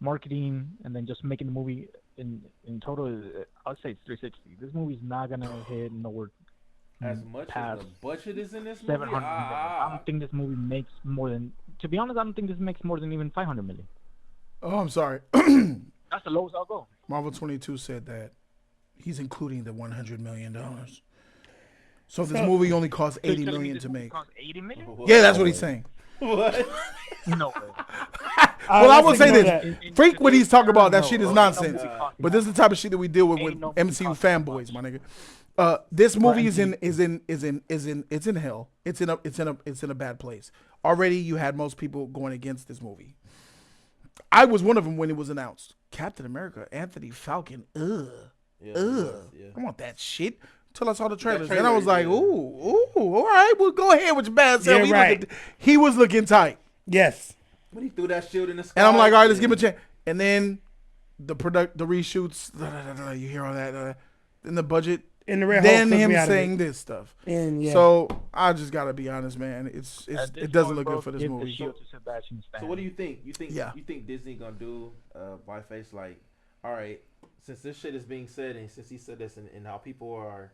Speaker 8: marketing, and then just making the movie in total, I'd say it's 360. This movie's not gonna hit nowhere.
Speaker 3: As much as the budget is in this movie,
Speaker 8: 700 million. I don't think this movie makes more than. To be honest, I don't think this makes more than even 500 million.
Speaker 1: Oh, I'm sorry.
Speaker 8: That's the lowest I'll go.
Speaker 1: Marvel 22 said that he's including the $100 million. So this movie only cost $80 million to make.
Speaker 8: Cost 80 million?
Speaker 1: Yeah, that's what he's saying.
Speaker 3: What?
Speaker 8: No way.
Speaker 1: Well, I will say this. Freak, what he's talking about, that shit is nonsense. But this is the type of shit that we deal with MCU fanboys, my nigga. This movie is in hell. It's in a bad place. Already you had most people going against this movie. I was one of them when it was announced. Captain America, Anthony Falcon, I want that shit. Till I saw the trailers. And I was like, ooh, all right, well go ahead with your bad self. He was looking tight.
Speaker 4: Yes.
Speaker 3: When he threw that shield in the sky.
Speaker 1: And I'm like, all right, let's give him a chance. And then the reshoots, you hear all that, in the budget. Then him saying this stuff. So I just gotta be honest, man. It doesn't look good for this movie.
Speaker 3: So what do you think? You think Disney gonna do by face like, all right, since this shit is being said and since he said this and how people are